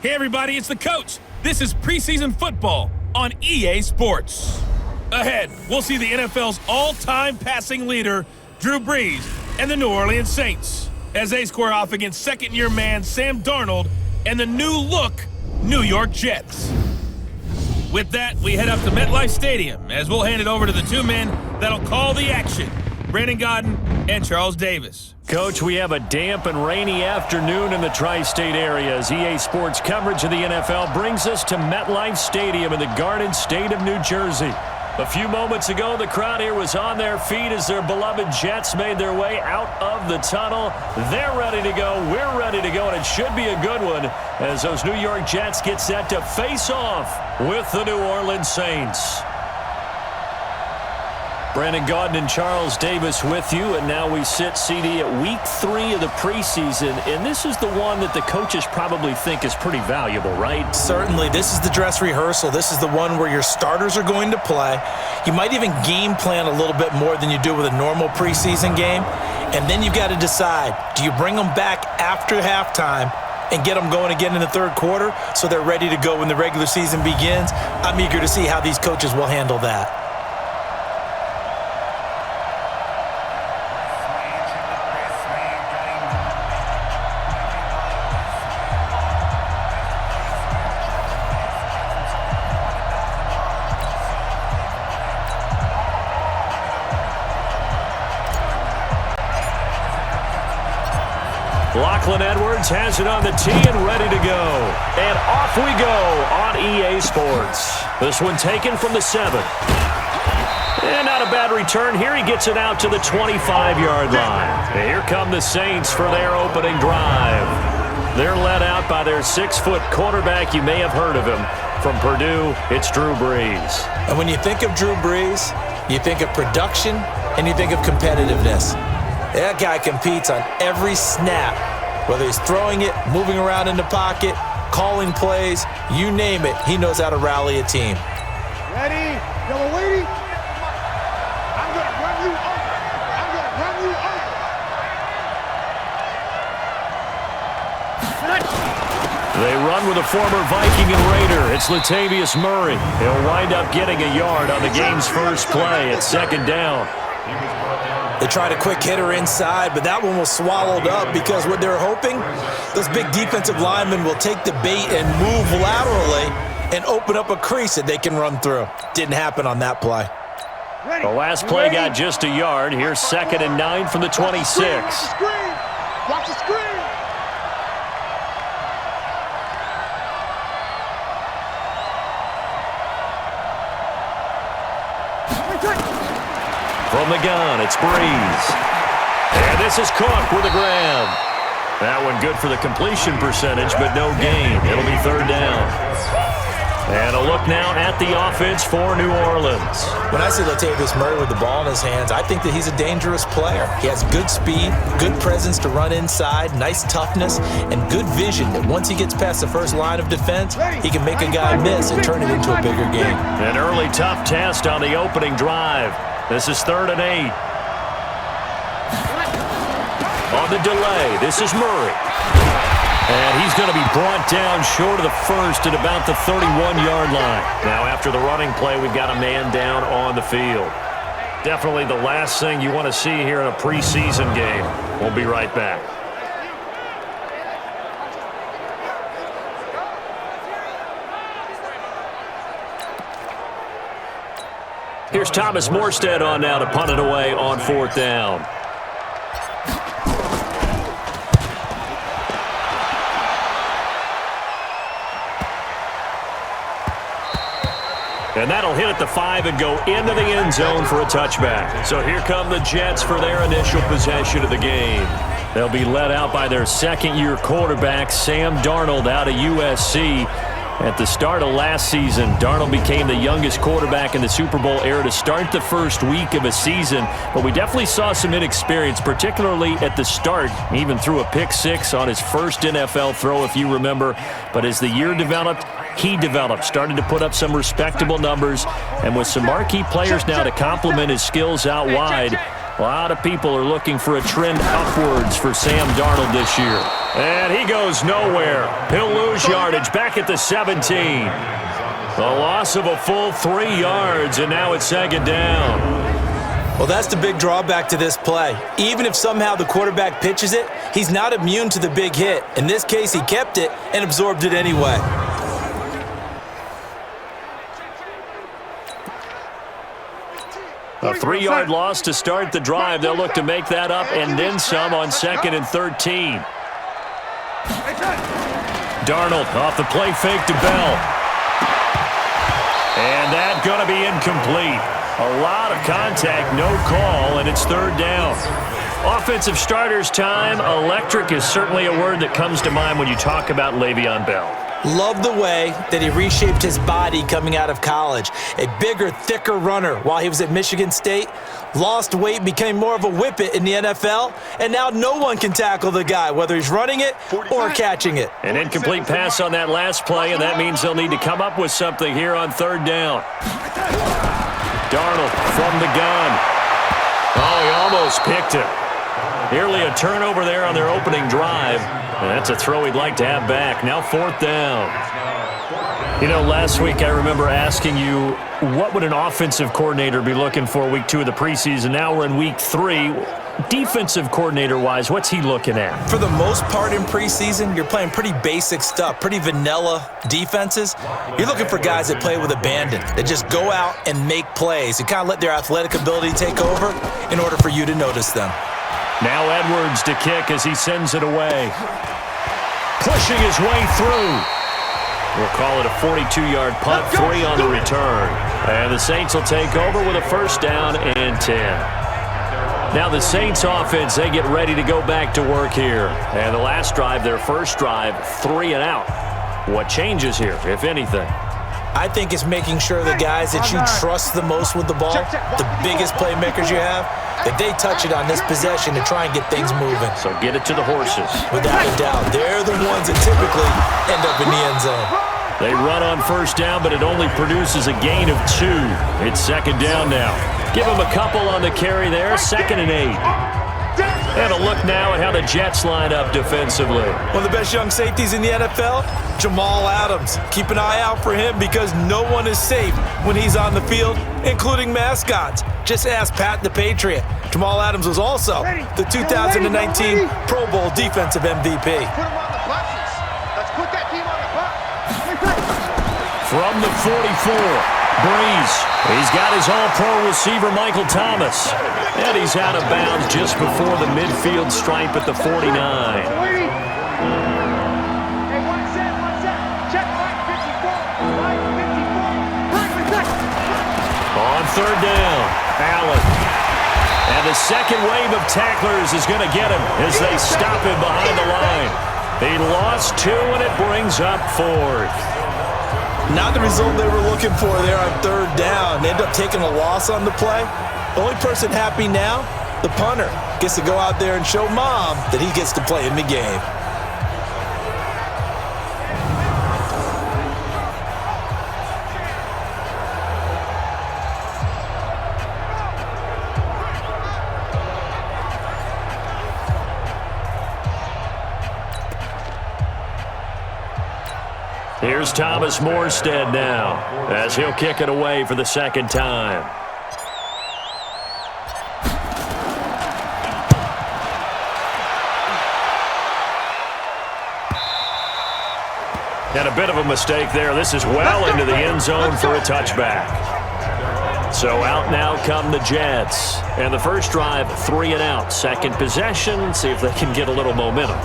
Hey everybody, it's the coach. This is preseason football on EA Sports. Ahead, we'll see the NFL's all-time passing leader, Drew Brees, and the New Orleans Saints, as they square off against second-year man Sam Darnold and the new-look New York Jets. With that, we head up to MetLife Stadium as we'll hand it over to the two men that'll call the action, Brandon Gaudin and Charles Davis. Coach, we have a damp and rainy afternoon in the tri-state area as EA Sports coverage of the NFL brings us to MetLife Stadium in the Garden State of New Jersey. A few moments ago, the crowd here was on their feet as their beloved Jets made their way out of the tunnel. They're ready to go. We're ready to go, and it should be a good one as those New York Jets get set to face off with the New Orleans Saints. Brandon Gaudin and Charles Davis with you, and now we sit, CD, at week 3 of the preseason, and this is the one that the coaches probably think is pretty valuable, right? Certainly. This is the dress rehearsal. This is the one where your starters are going to play. You might even game plan a little bit more than you do with a normal preseason game, and then you've got to decide, do you bring them back after halftime and get them going again in the third quarter so they're ready to go when the regular season begins? I'm eager to see how these coaches will handle that. Lachlan Edwards has it on the tee and ready to go. And off we go on EA Sports. This one taken from the 7. And not a bad return here. He gets it out to the 25-yard line. And here come the Saints for their opening drive. They're led out by their 6-foot quarterback. You may have heard of him. From Purdue, it's Drew Brees. And when you think of Drew Brees, you think of production and you think of competitiveness. That guy competes on every snap, whether he's throwing it, moving around in the pocket, calling plays, you name it, he knows how to rally a team. Ready? Yellow lady? I'm going to run you over. I'm going to run you over. They run with a former Viking and Raider. It's Latavius Murray. He'll wind up getting a yard on the game's first play at second down. They tried a quick hitter inside, but that one was swallowed up because what they're hoping, those big defensive linemen will take the bait and move laterally and open up a crease that they can run through. Didn't happen on that play. The last play got just a yard. Here's 2nd and 9 from the 26. Watch the screen. From the gun, it's Brees. And this is Cook with a grab. That one good for the completion percentage, but no gain. It'll be 3rd down. And a look now at the offense for New Orleans. When I see Latavius Murray with the ball in his hands, I think that he's a dangerous player. He has good speed, good presence to run inside, nice toughness, and good vision that once he gets past the first line of defense, he can make a guy miss and turn it into a bigger game. An early tough test on the opening drive. This is 3rd and 8. On the delay, this is Murray. And he's going to be brought down short of the first at about the 31-yard line. Now, after the running play, we've got a man down on the field. Definitely the last thing you want to see here in a preseason game. We'll be right back. Here's Thomas Morstead on now to punt it away on 4th down. And that'll hit at the 5 and go into the end zone for a touchback. So here come the Jets for their initial possession of the game. They'll be led out by their second-year quarterback, Sam Darnold, out of USC. At the start of last season, Darnold became the youngest quarterback in the Super Bowl era to start the first week of a season. But we definitely saw some inexperience, particularly at the start. He even threw a pick-6 on his first NFL throw, if you remember. But as the year developed, he developed, started to put up some respectable numbers. And with some marquee players now to complement his skills out wide, A lot of people are looking for a trend upwards for Sam Darnold this year. And he goes nowhere. He'll lose yardage back at the 17. A loss of a full 3 yards, and now it's second down. Well, that's the big drawback to this play. Even if somehow the quarterback pitches it, he's not immune to the big hit. In this case, he kept it and absorbed it anyway. A 3-yard loss to start the drive. They'll look to make that up and then some on 2nd and 13. Darnold off the play fake to Bell. And that's going to be incomplete. A lot of contact, no call, and it's 3rd down. Offensive starters time. Electric is certainly a word that comes to mind when you talk about Le'Veon Bell. Love the way that he reshaped his body coming out of college. A bigger, thicker runner while he was at Michigan State. Lost weight, became more of a whippet in the NFL, and now no one can tackle the guy, whether he's running it or catching it. An incomplete pass on that last play, and that means they'll need to come up with something here on 3rd down. Darnold from the gun. Oh, he almost picked it. Nearly a turnover there on their opening drive. And that's a throw he'd like to have back. Now 4th down. You know, last week I remember asking you, what would an offensive coordinator be looking for week 2 of the preseason? Now we're in week 3. Defensive coordinator-wise, what's he looking at? For the most part in preseason, you're playing pretty basic stuff, pretty vanilla defenses. You're looking for guys that play with abandon, that just go out and make plays and kind of let their athletic ability take over in order for you to notice them. Now Edwards to kick as he sends it away. Pushing his way through. We'll call it a 42-yard punt, 3 on the return. And the Saints will take over with a 1st down and 10. Now the Saints offense, they get ready to go back to work here. And the last drive, their first drive, 3 and out. What changes here, if anything? I think it's making sure the guys that you trust the most with the ball, the biggest playmakers you have, that they touch it on this possession to try and get things moving. So get it to the horses. Without a doubt. They're the ones that typically end up in the end zone. They run on 1st down, but it only produces a gain of 2. It's 2nd down now. Give them a couple on the carry there, 2nd and 8. And a look now at how the Jets line up defensively. One of the best young safeties in the NFL, Jamal Adams. Keep an eye out for him because no one is safe when he's on the field, including mascots. Just ask Pat the Patriot. Jamal Adams was also the 2019 Pro Bowl Defensive MVP. Put him on the buses. Let's put that team on the bus. From the 44. Breeze. He's got his all-pro receiver, Michael Thomas. And he's out of bounds just before the midfield stripe at the 49. Hey, one set. Check right 54. Right 54. On 3rd down, Allen. And the second wave of tacklers is going to get him as they stop him behind the line. He lost 2, and it brings up 4th. Not the result they were looking for there on 3rd down. They end up taking a loss on the play. The only person happy now, the punter, gets to go out there and show mom that he gets to play in the game. Here's Thomas Morstead now as he'll kick it away for the 2nd time. And a bit of a mistake there. This is well into the end zone for a touchback. So out now come the Jets. And the first drive, 3 and out. Second possession, see if they can get a little momentum.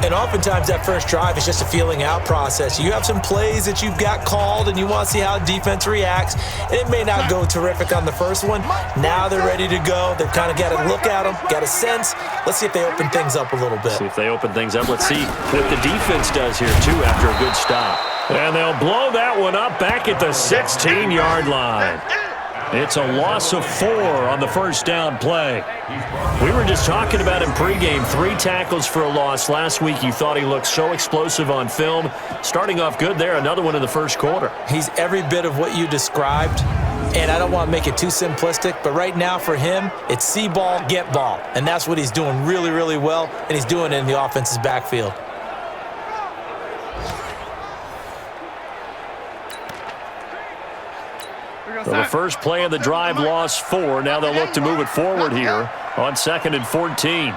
And oftentimes that first drive is just a feeling out process. You have some plays that you've got called and you want to see how defense reacts. It may not go terrific on the first one. Now they're ready to go. They've kind of got to look at them, got a sense. Let's see if they open things up a little bit. See if they open things up. Let's see what the defense does here, too, after a good stop. And they'll blow that one up back at the 16-yard line. It's a loss of 4 on the first down play. We were just talking about him pregame. 3 tackles for a loss. Last week you thought he looked so explosive on film. Starting off good there. Another one in the first quarter. He's every bit of what you described. And I don't want to make it too simplistic, but right now for him, it's see ball, get ball. And that's what he's doing really, really well, and he's doing it in the offense's backfield. So the first play of the drive lost 4. Now they'll look to move it forward here on 2nd and 14.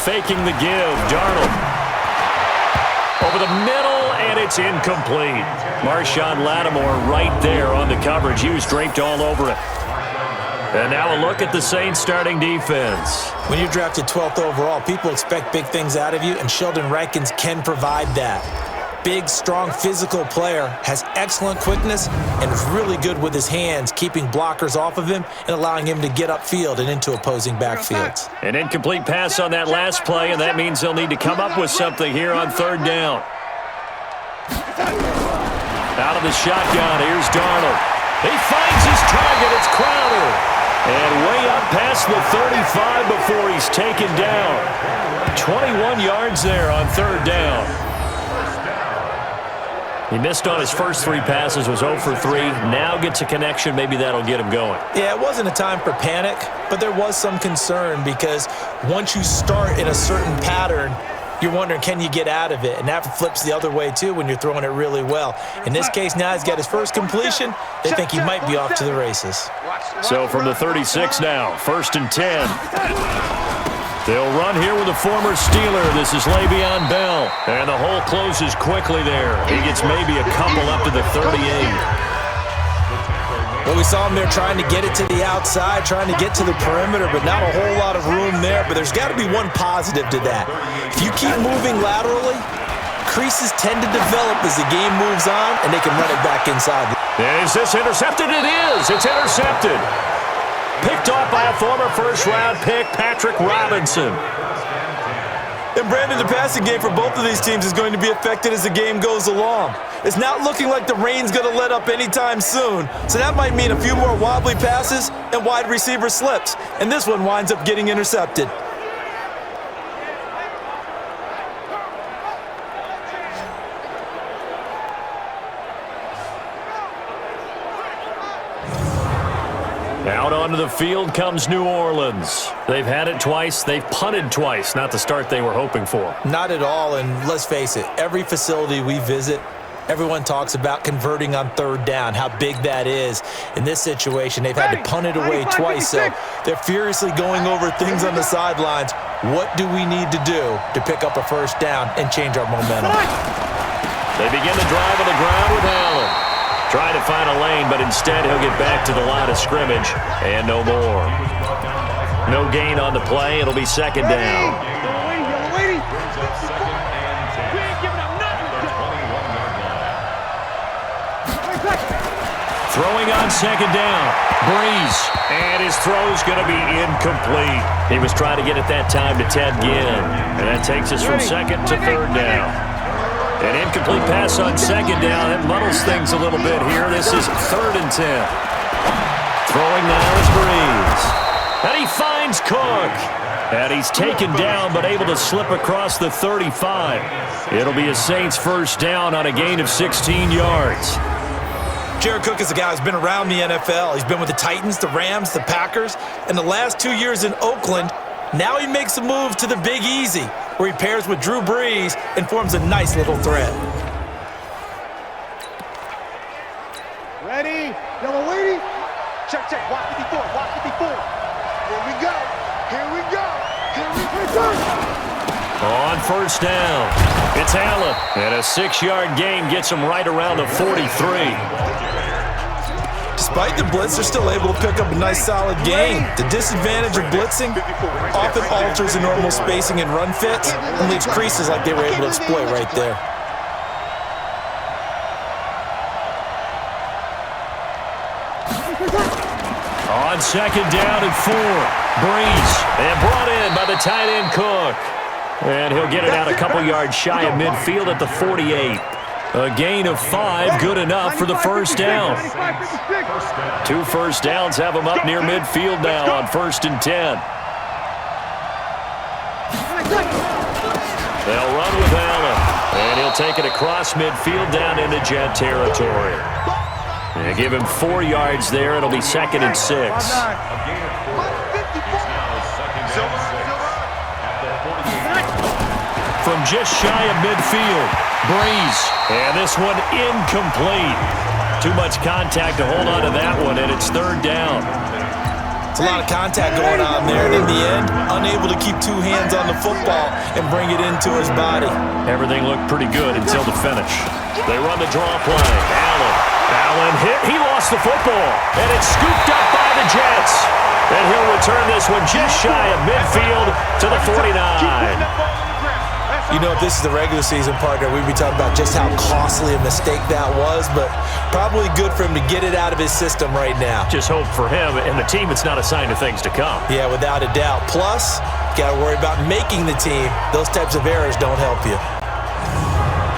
Faking the give, Darnold. Over the middle, and it's incomplete. Marshawn Lattimore right there on the coverage. He was draped all over it. And now a look at the Saints starting defense. When you're drafted 12th overall, people expect big things out of you, and Sheldon Rankins can provide that. Big, strong, physical player, has excellent quickness, and is really good with his hands, keeping blockers off of him and allowing him to get upfield and into opposing backfields. An incomplete pass on that last play, and that means they'll need to come up with something here on 3rd down. Out of the shotgun, here's Darnold. He finds his target, it's Crowder. And way up past the 35 before he's taken down. 21 yards there on 3rd down. He missed on his first 3 passes, was 0 for 3. Now gets a connection. Maybe that'll get him going. Yeah, it wasn't a time for panic, but there was some concern because once you start in a certain pattern, you're wondering, can you get out of it? And that flips the other way, too, when you're throwing it really well. In this case, now he's got his first completion. They think he might be off to the races. So from the 36 now, 1st and 10. They'll run here with a former Steeler. This is Le'Veon Bell. And the hole closes quickly there. He gets maybe a couple up to the 38. Well, we saw him there trying to get it to the outside, trying to get to the perimeter, but not a whole lot of room there. But there's got to be one positive to that. If you keep moving laterally, creases tend to develop as the game moves on, and they can run it back inside. Is this intercepted? It is. It's intercepted. Picked off by a former first-round pick, Patrick Robinson. And Brandon, the passing game for both of these teams is going to be affected as the game goes along. It's not looking like the rain's going to let up anytime soon, so that might mean a few more wobbly passes and wide receiver slips, and this one winds up getting intercepted. Out onto the field comes New Orleans. They've had it twice. They've punted twice. Not the start they were hoping for. Not at all, and let's face it, every facility we visit, everyone talks about converting on 3rd down, how big that is. In this situation, they've had to punt it away twice, so they're furiously going over things on the sidelines. What do we need to do to pick up a 1st down and change our momentum? They begin the drive on the ground with Allen. Trying to find a lane, but instead he'll get back to the line of scrimmage, and no more. No gain on the play. It'll be 2nd down. Throwing on 2nd down. Breeze. And his throw's going to be incomplete. He was trying to get it that time to Ted Ginn. And that takes us from 2nd to 3rd down. An incomplete pass on 2nd down. It muddles things a little bit here. This is 3rd and 10. Throwing now is Breeze. And he finds Cook. And he's taken down but able to slip across the 35. It'll be a Saints 1st down on a gain of 16 yards. Jared Cook is a guy who's been around the NFL. He's been with the Titans, the Rams, the Packers, and the last 2 years in Oakland. Now he makes a move to the Big Easy, where he pairs with Drew Brees and forms a nice little threat. Ready? Yellow lady? Check, check. Watch 54. Watch 54. Here we go. Here we go. Here we go. On 1st down, it's Allen. And a 6-yard gain gets him right around the 43. Despite the blitz, they're still able to pick up a nice solid gain. The disadvantage of blitzing often alters the normal spacing and run fits and leaves creases like they were able to exploit right there. On 2nd down and 4, Breeze. And brought in by the tight end Cook. And he'll get it out a couple yards shy of midfield at the 48. A gain of 5, good enough for the 1st down. 2 1st downs have him up near midfield now on 1st and 10. They'll run with Allen. And he'll take it across midfield down into Jet territory. And give him 4 yards there. It'll be 2nd and 6. From just shy of midfield, Breeze. And this one incomplete. Too much contact to hold on to that one, and it's 3rd down. It's a lot of contact going on there, and in the end, unable to keep 2 hands on the football and bring it into his body. Everything looked pretty good until the finish. They run the draw play. Allen hit. He lost the football, and it's scooped up by the Jets. And he'll return this one just shy of midfield to the 49. You know, if this is the regular season, partner, we'd be talking about just how costly a mistake that was, but probably good for him to get it out of his system right now. Just hope for him and the team it's not a sign of things to come. Yeah, without a doubt. Plus, got to worry about making the team. Those types of errors don't help you.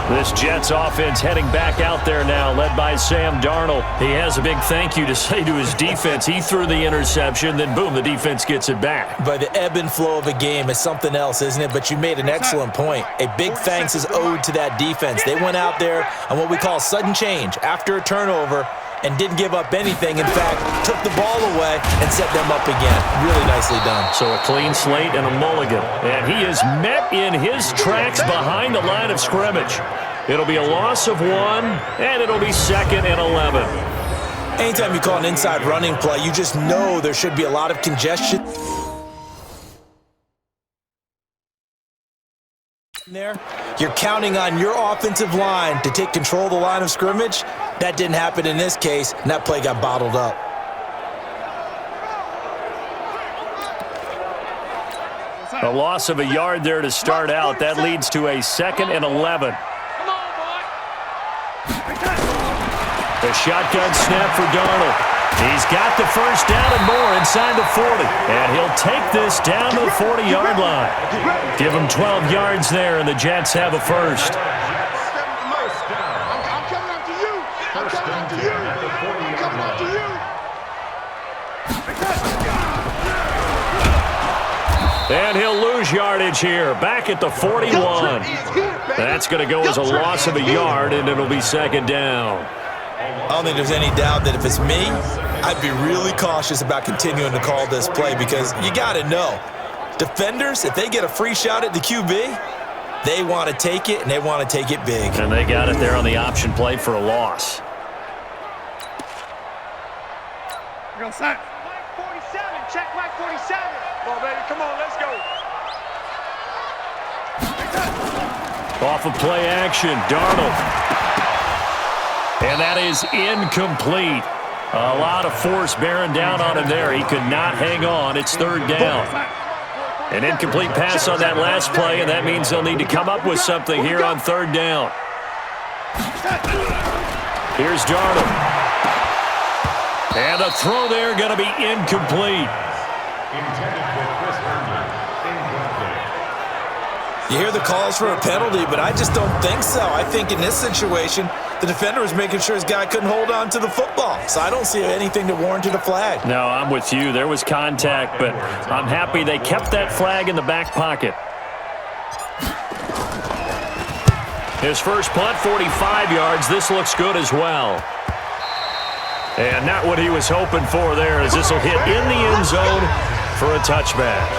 This Jets offense heading back out there now, led by Sam Darnold. He has a big thank you to say to his defense. He threw the interception, then boom, the defense gets it back. But the ebb and flow of a game is something else, isn't it? But you made an excellent point. A big thanks is owed to that defense. They went out there on what we call sudden change after a turnover and didn't give up anything. In fact, took the ball away and set them up again. Really nicely done. So a clean slate and a mulligan. And he is met in his tracks behind the line of scrimmage. It'll be a loss of 1, and it'll be 2nd and 11. Anytime you call an inside running play, you just know there should be a lot of congestion there. You're counting on your offensive line to take control of the line of scrimmage. That didn't happen in this case, and that play got bottled up. A loss of a yard there to start out. That leads to a 2nd and 11. The shotgun snap for Darnold. He's got the first down and more inside the 40. And he'll take this down to the 40-yard line. Give him 12 yards there, and the Jets have a first. I'm coming after you. I'm coming after you. I'm coming after you. And he'll lose yardage here, back at the 41. That's going to go as a loss of a yard, and it'll be 2nd down. I don't think there's any doubt that if it's me, I'd be really cautious about continuing to call this play because you got to know, defenders, if they get a free shot at the QB, they want to take it, and they want to take it big. And they got it there on the option play for a loss. Go, son. Mike 47. Check Mike 47. Come on, baby. Come on, let's go. Off of play action, Darnold. And that is incomplete. A lot of force bearing down on him there. He could not hang on. It's 3rd down. An incomplete pass on that last play, and that means they'll need to come up with something here on 3rd down. Here's Darnold. And the throw there going to be incomplete. You hear the calls for a penalty, but I just don't think so. I think in this situation, the defender was making sure his guy couldn't hold on to the football. So I don't see anything to warrant a flag. No, I'm with you. There was contact, but I'm happy they kept that flag in the back pocket. His first punt, 45 yards. This looks good as well. And not what he was hoping for there, as this will hit in the end zone for a touchback.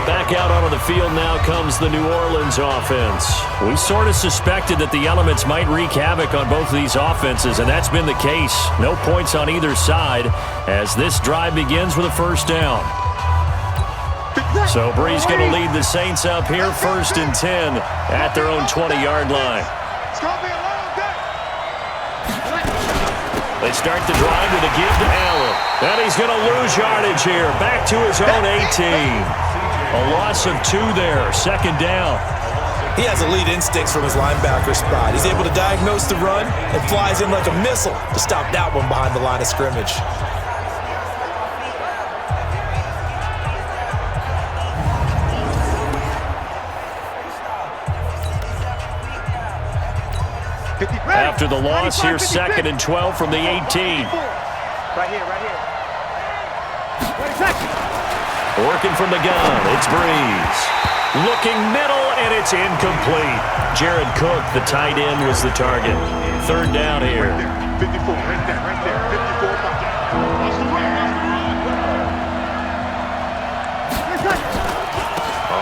Back out onto the field now comes the New Orleans offense. We sort of suspected that the elements might wreak havoc on both of these offenses, and that's been the case. No points on either side as this drive begins with a first down. So Breeze going to lead the Saints up here, 1st and 10 at their own 20-yard line. It's going to be a long day. They start the drive with a give to Allen. And he's going to lose yardage here, back to his own 18. A loss of 2 there, 2nd down. He has elite instincts from his linebacker spot. He's able to diagnose the run and flies in like a missile to stop that one behind the line of scrimmage. After the loss, here's 2nd and 12 from the 18. Right here, right here. Working from the gun, it's Breeze. Looking middle, and it's incomplete. Jared Cook, the tight end, was the target. Third down here. 54, right there, 54. Watch the run.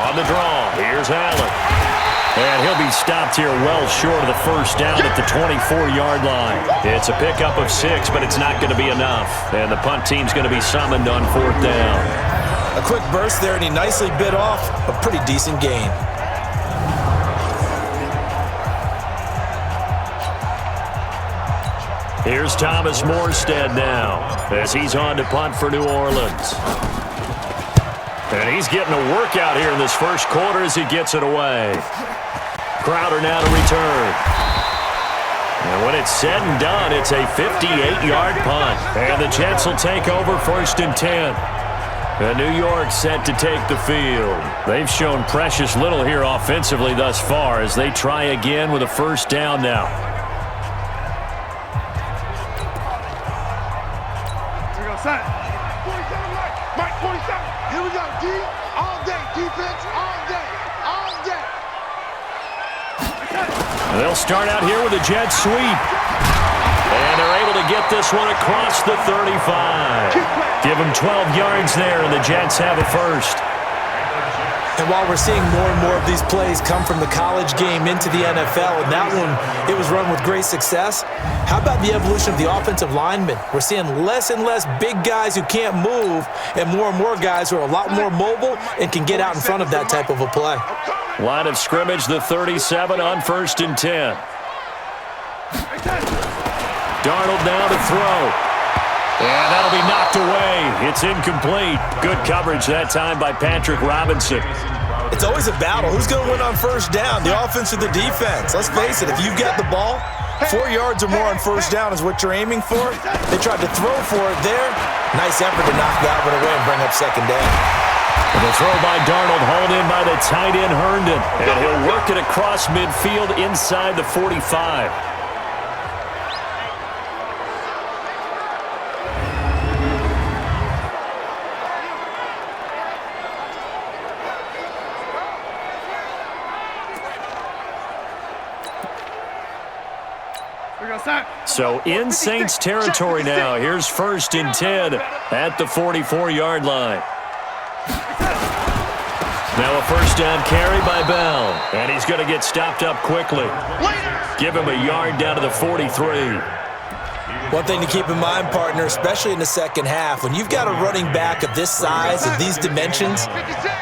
On the draw, here's Allen. And he'll be stopped here well short of the first down at the 24-yard line. It's a pickup of 6, but it's not going to be enough. And the punt team's going to be summoned on 4th down. A quick burst there, and he nicely bit off a pretty decent gain. Here's Thomas Morstead now as he's on to punt for New Orleans. And he's getting a workout here in this first quarter as he gets it away. Crowder now to return. And when it's said and done, it's a 58-yard punt. And the Jets will take over 1st and 10. And New York set to take the field. They've shown precious little here offensively thus far as they try again with a first down now. Here we go, son. 47, Mike, 47. Here we go, D. All day, defense, all day, all day. They'll start out here with a jet sweep. And they're able to get this one across the 35. Give them 12 yards there, and the Jets have a first. And while we're seeing more and more of these plays come from the college game into the NFL, and that one, it was run with great success, how about the evolution of the offensive linemen? We're seeing less and less big guys who can't move and more guys who are a lot more mobile and can get out in front of that type of a play. Line of scrimmage, the 37 on 1st and 10. Darnold now to throw. And that'll be knocked away. It's incomplete. Good coverage that time by Patrick Robinson. It's always a battle. Who's going to win on first down, the offense or the defense? Let's face it, if you've got the ball, 4 yards or more on first down is what you're aiming for. They tried to throw for it there. Nice effort to knock that one away and bring up second down. And the throw by Darnold hauled in by the tight end Herndon. And he'll work it across midfield inside the 45. So in Saints territory now. Here's 1st and 10 at the 44-yard line. Now a first down carry by Bell. And he's going to get stopped up quickly. Give him a yard down to the 43. One thing to keep in mind, partner, especially in the second half, when you've got a running back of this size and these dimensions,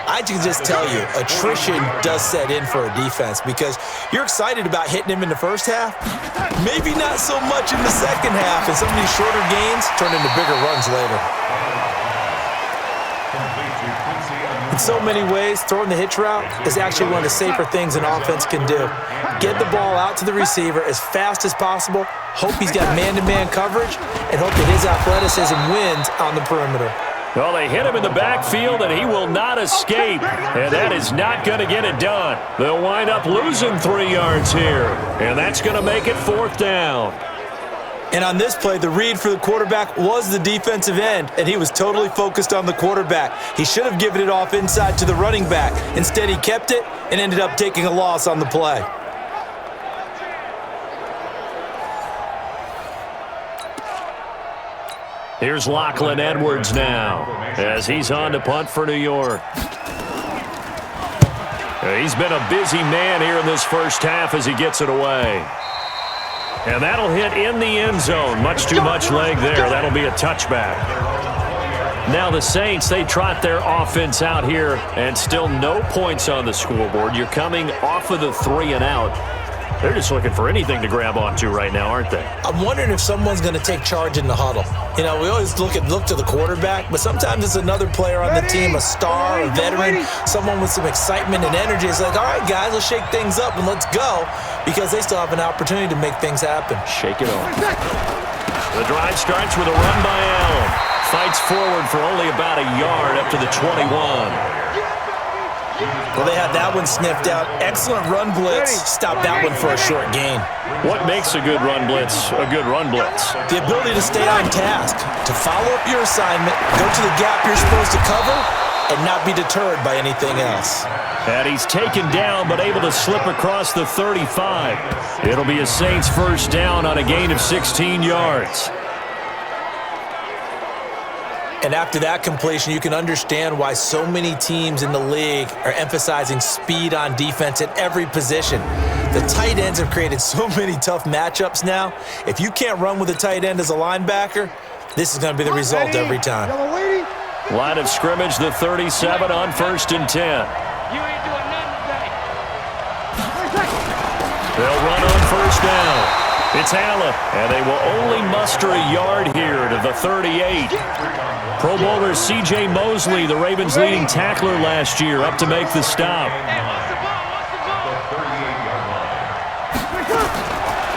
I can just tell you, attrition does set in for a defense because you're excited about hitting him in the first half, maybe not so much in the second half, and some of these shorter gains turn into bigger runs later. In so many ways, throwing the hitch route is actually one of the safer things an offense can do. Get the ball out to the receiver as fast as possible, hope he's got man-to-man coverage, and hope that his athleticism wins on the perimeter. Well, they hit him in the backfield, and he will not escape, and that is not going to get it done. They'll wind up losing 3 yards here, and that's going to make it 4th down. And on this play, the read for the quarterback was the defensive end, and he was totally focused on the quarterback. He should have given it off inside to the running back. Instead, he kept it and ended up taking a loss on the play. Here's Lachlan Edwards now as he's on to punt for New York. He's been a busy man here in this first half as he gets it away. And that'll hit in the end zone. Much too much leg there. That'll be a touchback. Now the Saints, they trot their offense out here and still no points on the scoreboard. You're coming off of the 3 and out. They're just looking for anything to grab onto right now, aren't they? I'm wondering if someone's going to take charge in the huddle. You know, we always look to the quarterback, but sometimes it's another player on the team, a star, a veteran, someone with some excitement and energy. It's like, all right, guys, let's shake things up and let's go, because they still have an opportunity to make things happen. Shake it off. The drive starts with a run by Allen. Fights forward for only about a yard up to the 21. Well, they had that one sniffed out. Excellent run blitz. Stop that one for a short gain. What makes a good run blitz a good run blitz? The ability to stay on task, to follow up your assignment, go to the gap you're supposed to cover, and not be deterred by anything else. And he's taken down but able to slip across the 35. It'll be a Saints first down on a gain of 16 yards. And after that completion, you can understand why so many teams in the league are emphasizing speed on defense at every position. The tight ends have created so many tough matchups now. If you can't run with a tight end as a linebacker, this is going to be the result every time. Line of scrimmage, the 37 on 1st and 10. They'll run on first down. It's Allen, and they will only muster a yard here to the 38. Pro Bowler C.J. Mosley, the Ravens' leading tackler last year, up to make the stop.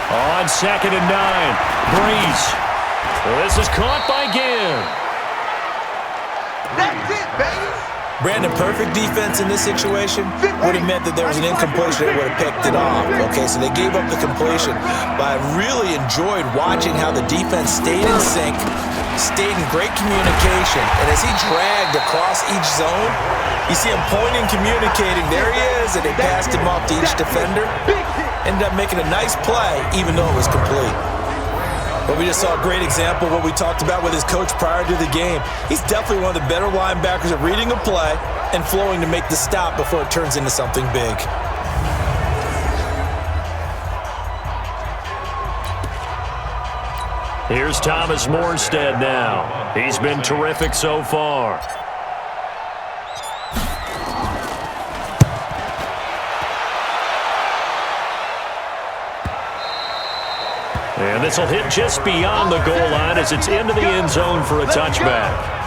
On 2nd and 9, Breeze. This is caught by Ginn. That's it, baby. Brandon, perfect defense in this situation would have meant that there was an incompletion that would have picked it off. Okay, so they gave up the completion. But I really enjoyed watching how the defense stayed in sync, stayed in great communication. And as he dragged across each zone, you see him pointing, communicating. There he is, and they passed him off to each defender. Ended up making a nice play, even though it was complete. But we just saw a great example of what we talked about with his coach prior to the game. He's definitely one of the better linebackers at reading a play and flowing to make the stop before it turns into something big. Here's Thomas Morstead now. He's been terrific so far. And this will hit just beyond the goal line as it's into the end zone for a touchback.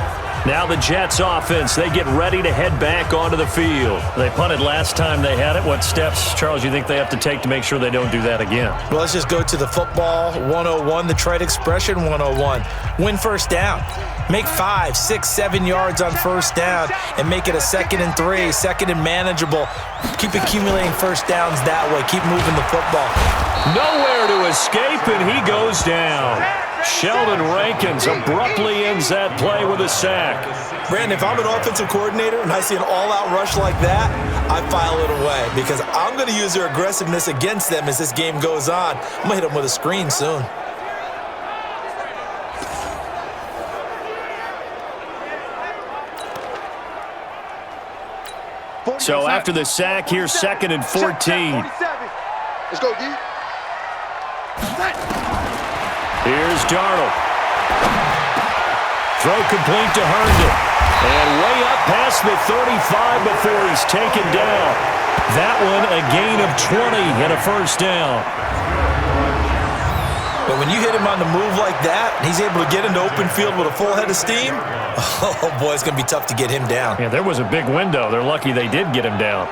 Now the Jets offense, they get ready to head back onto the field. They punted last time they had it. What steps, Charles, you think they have to take to make sure they don't do that again? Well, let's just go to the football 101, the trite expression 101. Win first down. Make 5, 6, 7 yards on first down and make it a 2nd and 3, 2nd and manageable. Keep accumulating first downs that way. Keep moving the football. Nowhere to escape, and he goes down. Sheldon Rankins abruptly ends that play with a sack. Brandon, if I'm an offensive coordinator and I see an all-out rush like that, I file it away because I'm going to use their aggressiveness against them as this game goes on. I'm going to hit them with a screen soon. So after the sack, here's 2nd and 14. Let's go, D. Here's Darnold. Throw complete to Herndon. And way up past the 35 before he's taken down. That one a gain of 20 and a first down. But when you hit him on the move like that, and he's able to get into open field with a full head of steam, oh boy, it's going to be tough to get him down. Yeah, there was a big window. They're lucky they did get him down.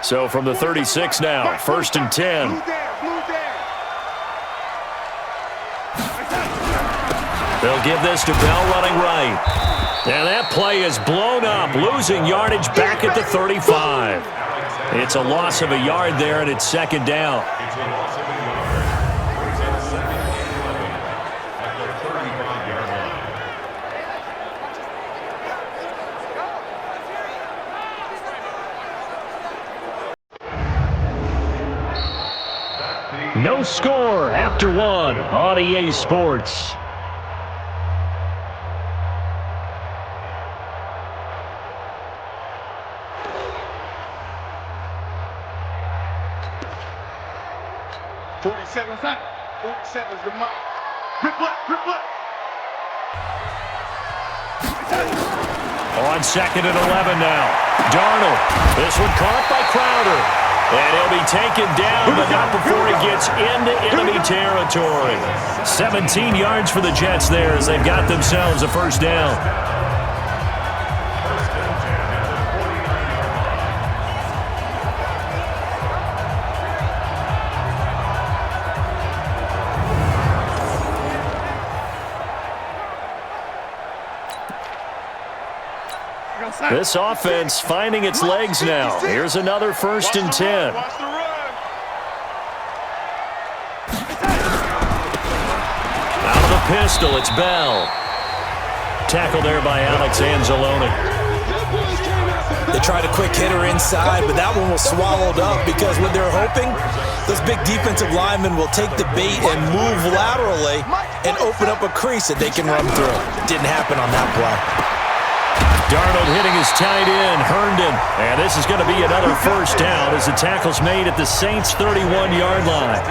So from the 36 now, 1st and 10. They'll give this to Bell running right. And that play is blown up, losing yardage back at the 35. It's a loss of a yard there, and it's 2nd down. No score after 1 on EA Sports. On 2nd and 11 now. Darnold. This one caught by Crowder. And he'll be taken down, but not before he gets into enemy territory. 17 yards for the Jets there as they've got themselves a 1st down. This offense finding its legs now. Here's another 1st and 10. Out of the pistol, it's Bell. Tackle there by Alex Anzalone. They tried a quick hitter inside, but that one was swallowed up because what they're hoping, those big defensive linemen will take the bait and move laterally and open up a crease that they can run through. Didn't happen on that play. Darnold hitting his tight end, Herndon. And this is going to be another 1st down as the tackle's made at the Saints' 31-yard line.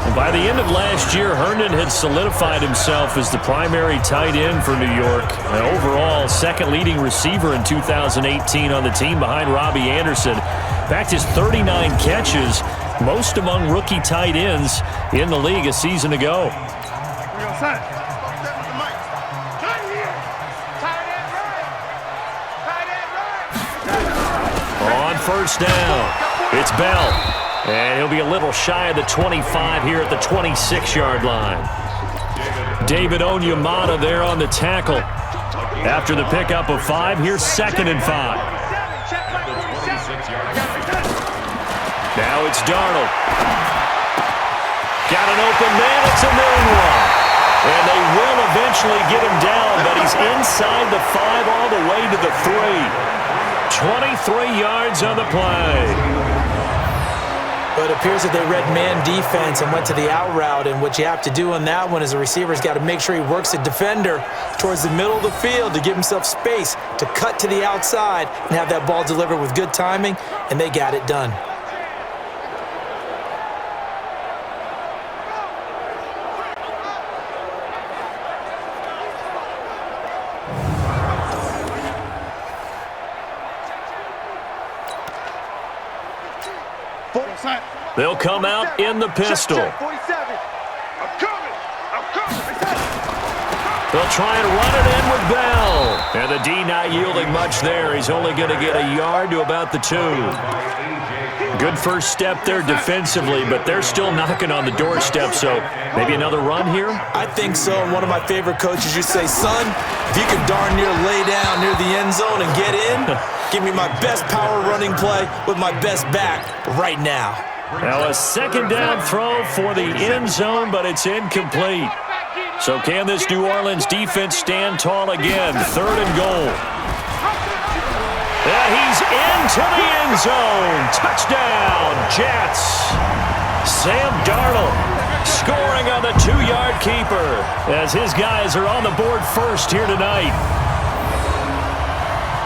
And by the end of last year, Herndon had solidified himself as the primary tight end for New York. And overall, 2nd leading receiver in 2018 on the team behind Robbie Anderson. Backed his 39 catches, most among rookie tight ends in the league a season ago. On 1st down, it's Bell. And he'll be a little shy of the 25 here at the 26-yard line. David Onyemata there on the tackle. After the pickup of 5, here's 2nd and 5. Now it's Darnold. Got an open man, it's a noon one. And they will eventually get him down, but he's inside the 5 all the way to the 3. 23 yards on the play. But it appears that they read man defense and went to the out route, and what you have to do on that one is the receiver's got to make sure he works the defender towards the middle of the field to give himself space to cut to the outside and have that ball delivered with good timing, and they got it done. They'll come out in the pistol. They'll try and run it in with Bell. And the D not yielding much there. He's only going to get a yard to about the 2. Good first step there defensively, but they're still knocking on the doorstep, so maybe another run here? I think so. And one of my favorite coaches used to say, son, if you can darn near lay down near the end zone and get in, give me my best power running play with my best back right now. Now a 2nd down throw for the end zone, but it's incomplete. So can this New Orleans defense stand tall again? 3rd and goal. And he's into the end zone. Touchdown, Jets. Sam Darnold scoring on the 2-yard keeper as his guys are on the board first here tonight.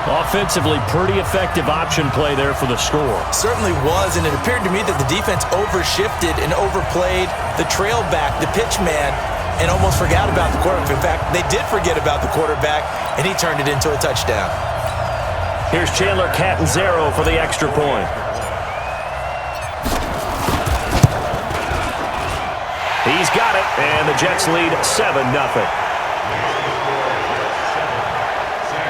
Offensively, pretty effective option play there for the score. Certainly was, and it appeared to me that the defense overshifted and overplayed the trail back, the pitch man, and almost forgot about the quarterback. In fact, they did forget about the quarterback, and he turned it into a touchdown. Here's Chandler Catanzaro for the extra point. He's got it, and the Jets lead 7-0.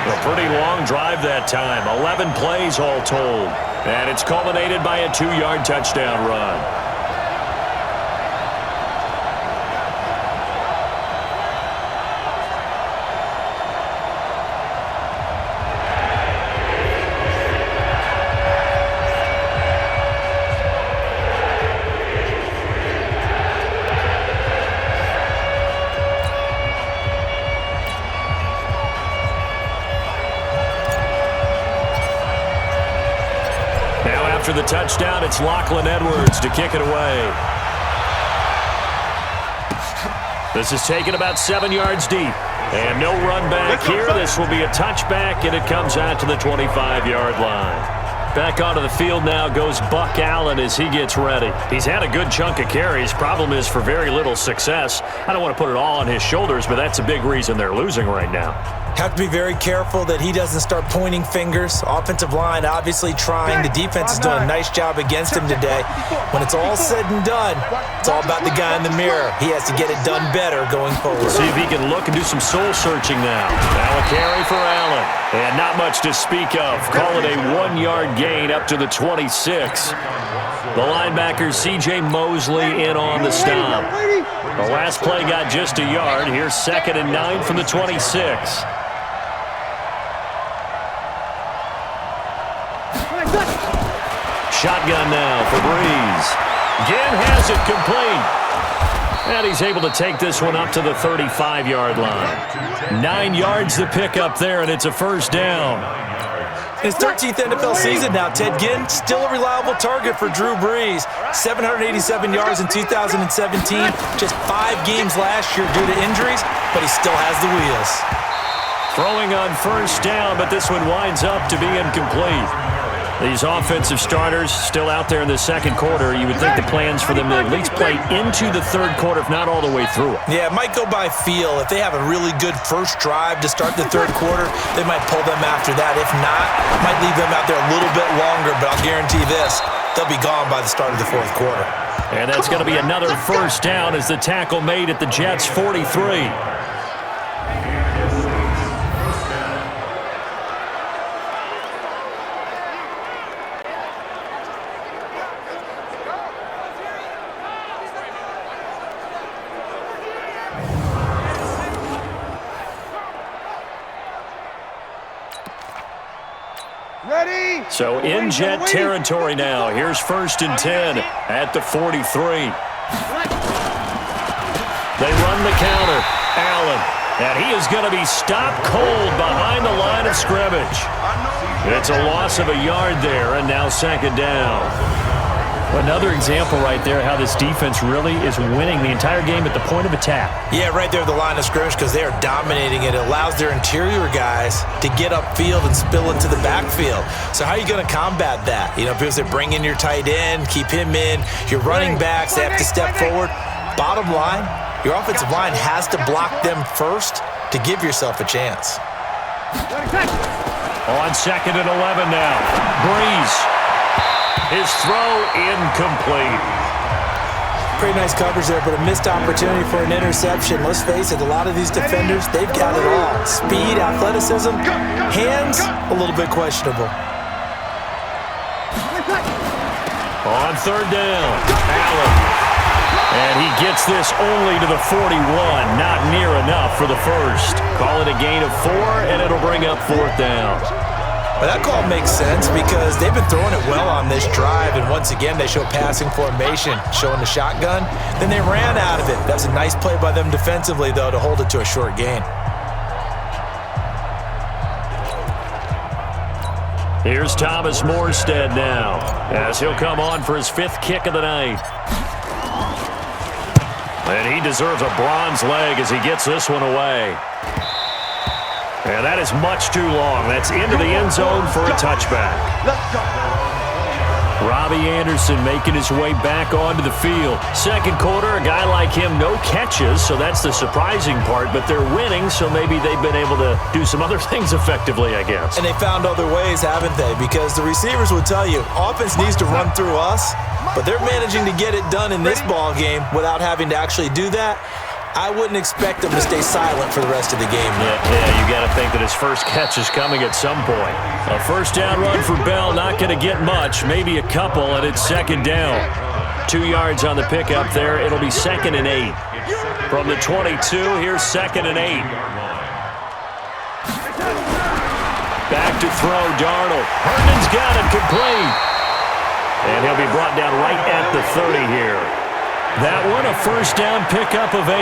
A pretty long drive that time. 11 plays all told. And it's culminated by a 2-yard touchdown run. After the touchdown, it's Lachlan Edwards to kick it away. This is taken about 7 yards deep. And no run back here. This will be a touchback, and it comes out to the 25-yard line. Back onto the field now goes Buck Allen as he gets ready. He's had a good chunk of carries. Problem is for very little success. I don't want to put it all on his shoulders, but that's a big reason they're losing right now. Have to be very careful that he doesn't start pointing fingers. Offensive line obviously trying. The defense is doing a nice job against him today. When it's all said and done, it's all about the guy in the mirror. He has to get it done better going forward. See if he can look and do some soul searching now. Now a carry for Allen. And not much to speak of. Call it a 1-yard gain up to the 26. The linebacker C.J. Mosley in on the stop. The last play got just a yard. Here's 2nd and 9 from the 26. Shotgun now for Breeze. Again has it complete. And he's able to take this one up to the 35-yard line. 9 yards to pick up there, and it's a first down. His 13th NFL season now, Ted Ginn, still a reliable target for Drew Brees. 787 yards in 2017, just 5 games last year due to injuries, but he still has the wheels. Throwing on first down, but this one winds up to be incomplete. These offensive starters still out there in the second quarter. You would think the plans for them to at least play into the third quarter, if not all the way through it. Yeah, it might go by feel. If they have a really good first drive to start the third quarter, they might pull them after that. If not, might leave them out there a little bit longer, but I'll guarantee this, they'll be gone by the start of the fourth quarter. And that's going to be another first down as the tackle made at the Jets' 43. So in Jet territory now. Here's 1st and 10 at the 43. They run the counter. Allen. And he is going to be stopped cold behind the line of scrimmage. It's a loss of a yard there, and now 2nd down. Another example right there how this defense really is winning the entire game at the point of attack. Yeah, right there at the line of scrimmage because they are dominating it. It allows their interior guys to get upfield and spill into the backfield. So how are you going to combat that? You know, because they bring in your tight end, keep him in. Your running backs, they have to step forward. Bottom line, your offensive line has to block them first to give yourself a chance. On 2nd and 11 now. Breeze. His throw incomplete. Pretty nice coverage there, but a missed opportunity for an interception. Let's face it, a lot of these defenders, they've got it all. Speed, athleticism, hands, a little bit questionable. On 3rd down, Allen. And he gets this only to the 41. Not near enough for the first. Call it a gain of 4, and it'll bring up 4th down. Well, that call makes sense because they've been throwing it well on this drive, and once again, they show passing formation, showing the shotgun. Then they ran out of it. That was a nice play by them defensively, though, to hold it to a short gain. Here's Thomas Morstead now, as he'll come on for his 5th kick of the night. And he deserves a bronze leg as he gets this one away. And that is much too long. That's into the end zone for a touchback. Robbie Anderson making his way back onto the field. Second quarter, a guy like him, no catches, so that's the surprising part. But they're winning, so maybe they've been able to do some other things effectively, I guess. And they found other ways, haven't they? Because the receivers will tell you, offense needs to run through us, but they're managing to get it done in this ball game without having to actually do that. I wouldn't expect him to stay silent for the rest of the game. Yeah, you got to think that his first catch is coming at some point. A first down run for Bell, not going to get much, maybe a couple, and it's second down. 2 yards on the pickup there. It'll be 2nd and 8. From the 22, here's 2nd and 8. Back to throw, Darnold. Herndon's got it complete. And he'll be brought down right at the 30 here. That one, a first down pickup of 8.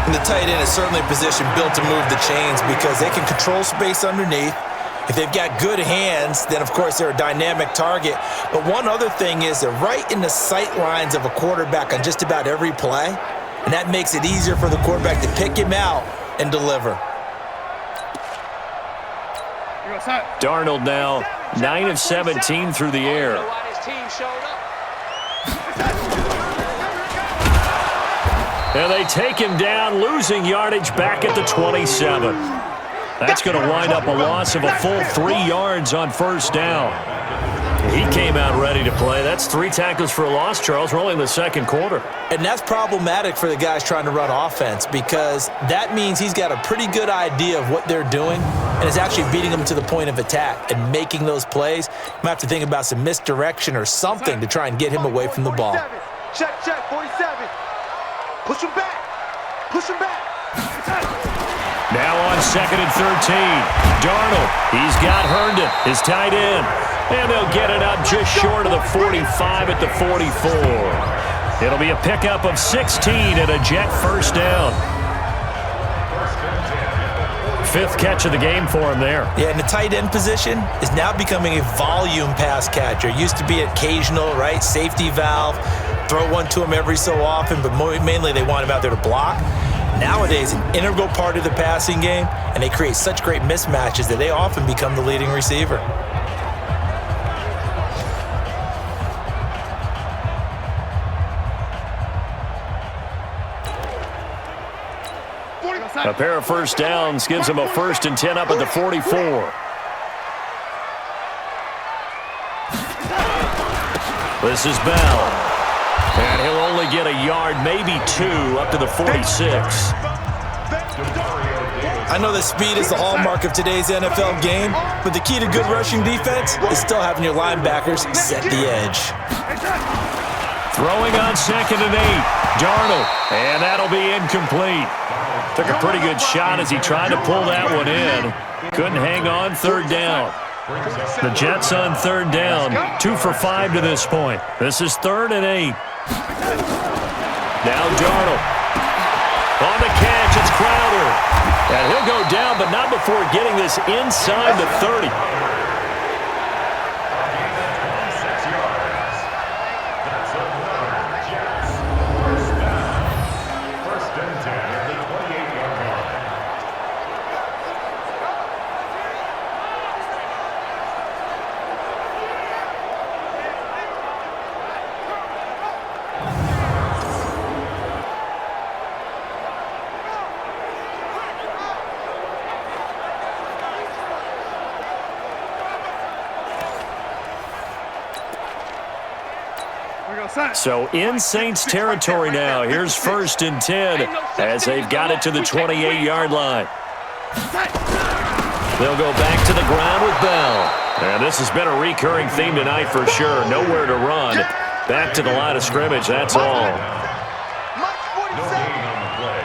And the tight end is certainly a position built to move the chains because they can control space underneath. If they've got good hands, then, of course, they're a dynamic target. But one other thing is they're right in the sight lines of a quarterback on just about every play, and that makes it easier for the quarterback to pick him out and deliver. Darnold now 9 of 17 through the air. And they take him down, losing yardage back at the 27. That's going to wind up a loss of a full 3 yards on first down. He came out ready to play. That's 3 tackles for a loss, Charles. We're only in the second quarter. And that's problematic for the guys trying to run offense because that means he's got a pretty good idea of what they're doing and is actually beating them to the point of attack and making those plays. You might have to think about some misdirection or something to try and get him away from the ball. Check, 47. Push him back. Push him back. Now on 2nd and 13. Darnold, he's got Herndon, his tight end. And they'll get it up just short of the 45 at the 44. It'll be a pickup of 16 and a Jet first down. 5th catch of the game for him there. Yeah, and the tight end position is now becoming a volume pass catcher. Used to be occasional, right, safety valve, throw one to him every so often, but mainly they want him out there to block. Nowadays, an integral part of the passing game, and they create such great mismatches that they often become the leading receiver. A pair of first downs gives him a 1st and 10 up at the 44. This is Bell. And he'll only get a yard, maybe 2, up to the 46. I know that speed is the hallmark of today's NFL game, but the key to good rushing defense is still having your linebackers set the edge. Throwing on 2nd and 8. Darnold. And that'll be incomplete. Took a pretty good shot as he tried to pull that one in. Couldn't hang on, 3rd down. The Jets on 3rd down, 2 for 5 to this point. This is 3rd and 8. Now Darnold. On the catch, it's Crowder. And he'll go down, but not before getting this inside the 30. So in Saints territory now. Here's 1st and 10 as they've got it to the 28-yard line. They'll go back to the ground with Bell. And this has been a recurring theme tonight for sure. Nowhere to run. Back to the line of scrimmage, that's all.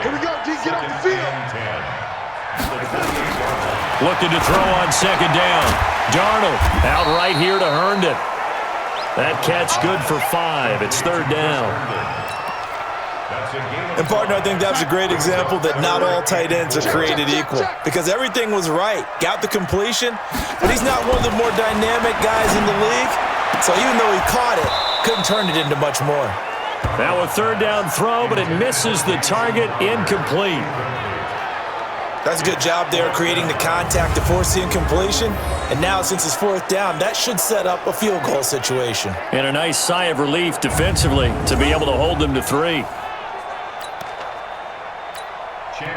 Here we go, D, get off the field. Looking to throw on 2nd down. Darnold out right here to Herndon. That catch good for 5. It's 3rd down. And, partner, I think that's a great example that not all tight ends are created equal because everything was right. Got the completion, but he's not one of the more dynamic guys in the league. So even though he caught it, couldn't turn it into much more. Now a 3rd down throw, but it misses the target, incomplete. That's a good job there creating the contact to force the incompletion. And now, since it's 4th down, that should set up a field goal situation. And a nice sigh of relief defensively to be able to hold them to 3.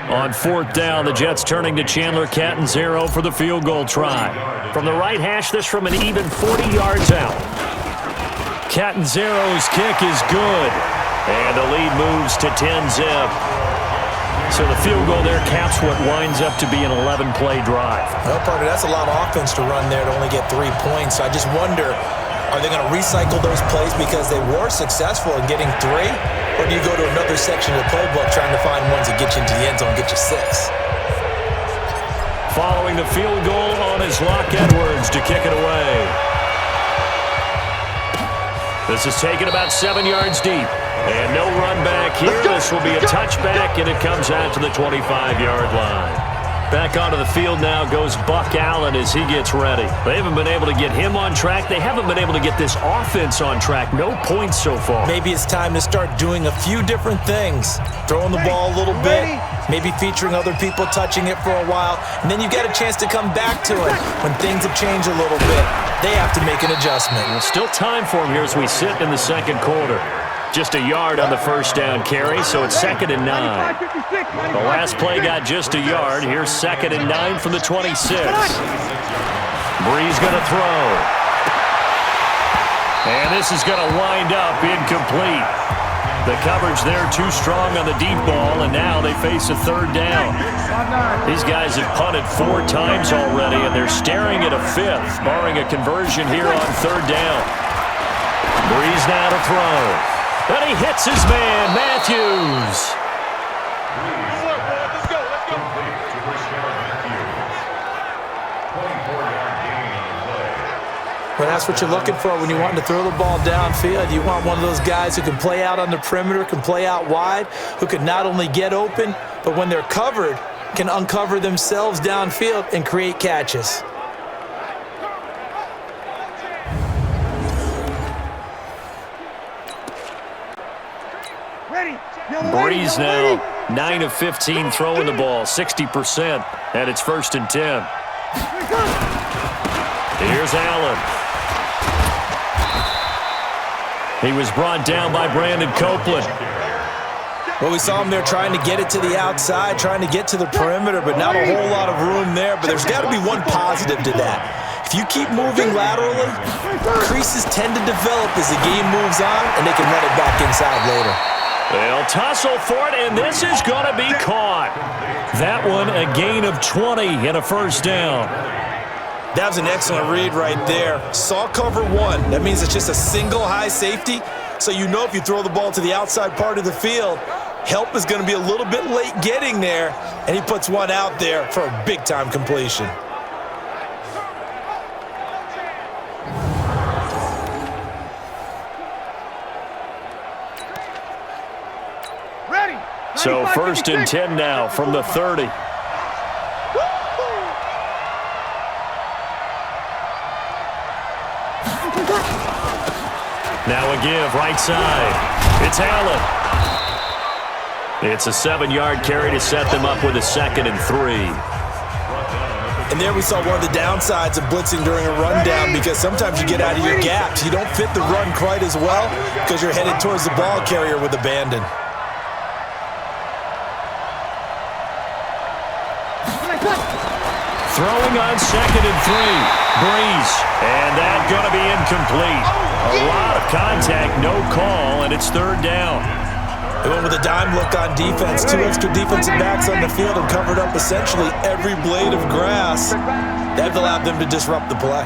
On 4th down, the Jets turning to Chandler Catanzaro for the field goal try. From the right hash, this from an even 40 yards out. Catanzaro's kick is good. And the lead moves to 10-zip. So the field goal there caps what winds up to be an 11-play drive. Well, partner, that's a lot of offense to run there to only get 3 points. I just wonder, are they going to recycle those plays because they were successful in getting 3? Or do you go to another section of the playbook trying to find ones that get you into the end zone, get you 6? Following the field goal on his Locke Edwards to kick it away. This is taken about 7 yards deep. And no run back here. This will be a touchback, and it comes out to the 25-yard line. Back onto the field now goes Buck Allen as he gets ready. They haven't been able to get him on track. They haven't been able to get this offense on track. No points so far. Maybe it's time to start doing a few different things. Throwing the ball a little bit, maybe featuring other people touching it for a while, and then you get a chance to come back to it when things have changed a little bit. They have to make an adjustment. Well, still time for him here as we sit in the second quarter. Just a yard on the first down carry, so it's 2nd and 9. The last play got just a yard. Here's 2nd and 9 from the 26. Brees going to throw. And this is going to wind up incomplete. The coverage there too strong on the deep ball, and now they face a 3rd down. These guys have punted 4 times already, and they're staring at a 5th, barring a conversion here on 3rd down. Brees now to throw. And he hits his man, Matthews. Well, that's what you're looking for when you want to throw the ball downfield. You want one of those guys who can play out on the perimeter, can play out wide, who can not only get open, but when they're covered, can uncover themselves downfield and create catches. Brees now 9 of 15 throwing the ball, 60%, and it's 1st and 10. Here's Allen. He was brought down by Brandon Copeland. Well, we saw him there trying to get it to the outside, trying to get to the perimeter, but not a whole lot of room there. But there's got to be one positive to that. If you keep moving laterally, creases tend to develop as the game moves on, and they can run it back inside later. They'll tussle for it, and this is going to be caught. That one, a gain of 20 and a 1st down. That was an excellent read right there. Saw cover 1. That means it's just a single high safety. So you know if you throw the ball to the outside part of the field, help is going to be a little bit late getting there, and he puts one out there for a big-time completion. So 1st and 10 now from the 30. Now a give, right side. It's Allen. It's a 7-yard carry to set them up with a 2nd and 3. And there we saw one of the downsides of blitzing during a rundown, because sometimes you get out of your gaps. You don't fit the run quite as well because you're headed towards the ball carrier with abandon. Throwing on 2nd and 3. Brees. And that's going to be incomplete. A lot of contact, no call, and it's 3rd down. They went with a dime look on defense. 2 extra defensive backs on the field and covered up essentially every blade of grass. That allowed them to disrupt the play.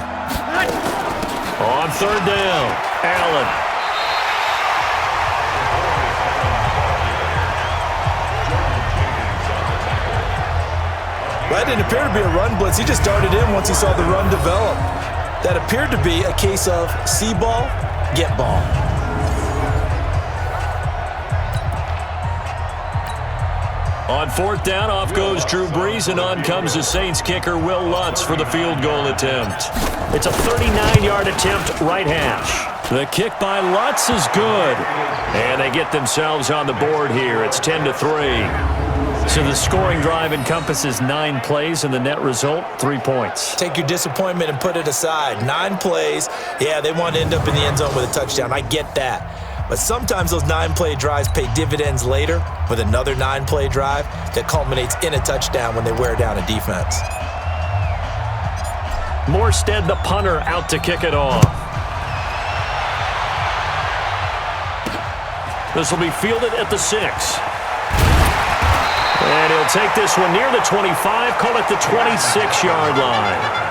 On 3rd down, Allen. That didn't appear to be a run blitz. He just darted in once he saw the run develop. That appeared to be a case of see ball, get ball. On 4th down, off goes Drew Brees, and on comes the Saints kicker, Will Lutz, for the field goal attempt. It's a 39-yard attempt, right hash. The kick by Lutz is good. And they get themselves on the board here. It's 10-3. So the scoring drive encompasses 9 plays, and the net result, 3 points. Take your disappointment and put it aside. 9 plays. Yeah, they want to end up in the end zone with a touchdown. I get that. But sometimes those 9-play drives pay dividends later with another 9-play drive that culminates in a touchdown when they wear down a defense. Morstead, the punter, out to kick it off. This will be fielded at the 6. And he'll take this one near the 25, call it the 26-yard line.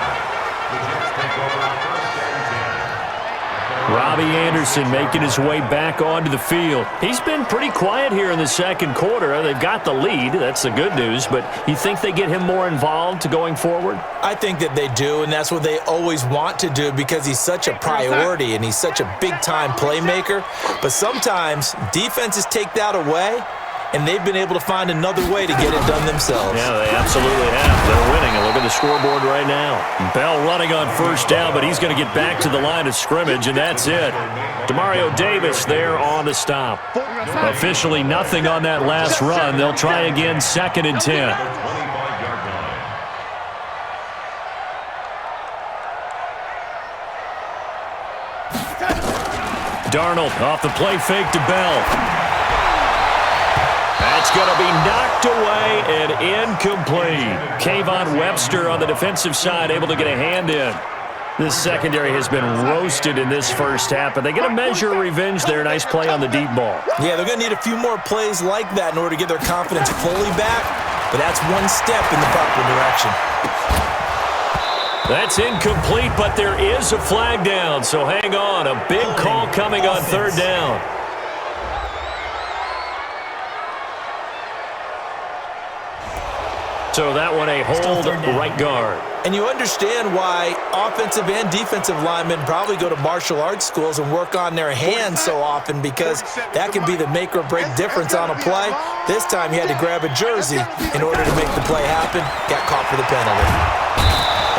Robbie Anderson making his way back onto the field. He's been pretty quiet here in the second quarter. They've got the lead. That's the good news. But you think they get him more involved going forward? I think that they do, and that's what they always want to do because he's such a priority and he's such a big-time playmaker. But sometimes defenses take that away, and they've been able to find another way to get it done themselves. Yeah, they absolutely have. They're winning, and look at the scoreboard right now. Bell running on first down, but he's going to get back to the line of scrimmage, and that's it. Demario Davis there on the stop. Officially nothing on that last run. They'll try again, 2nd and 10. Darnold off the play fake to Bell. That's going to be knocked away and incomplete. Kayvon Webster on the defensive side able to get a hand in. This secondary has been roasted in this first half, but they get a measure of revenge there. Nice play on the deep ball. Yeah, they're going to need a few more plays like that in order to get their confidence fully back, but that's one step in the proper direction. That's incomplete, but there is a flag down, so hang on. A big call coming on 3rd down. So that one a hold right guard. And you understand why offensive and defensive linemen probably go to martial arts schools and work on their hands so often, because that can be the make or break difference on a play. This time he had to grab a jersey in order to make the play happen. Got caught for the penalty.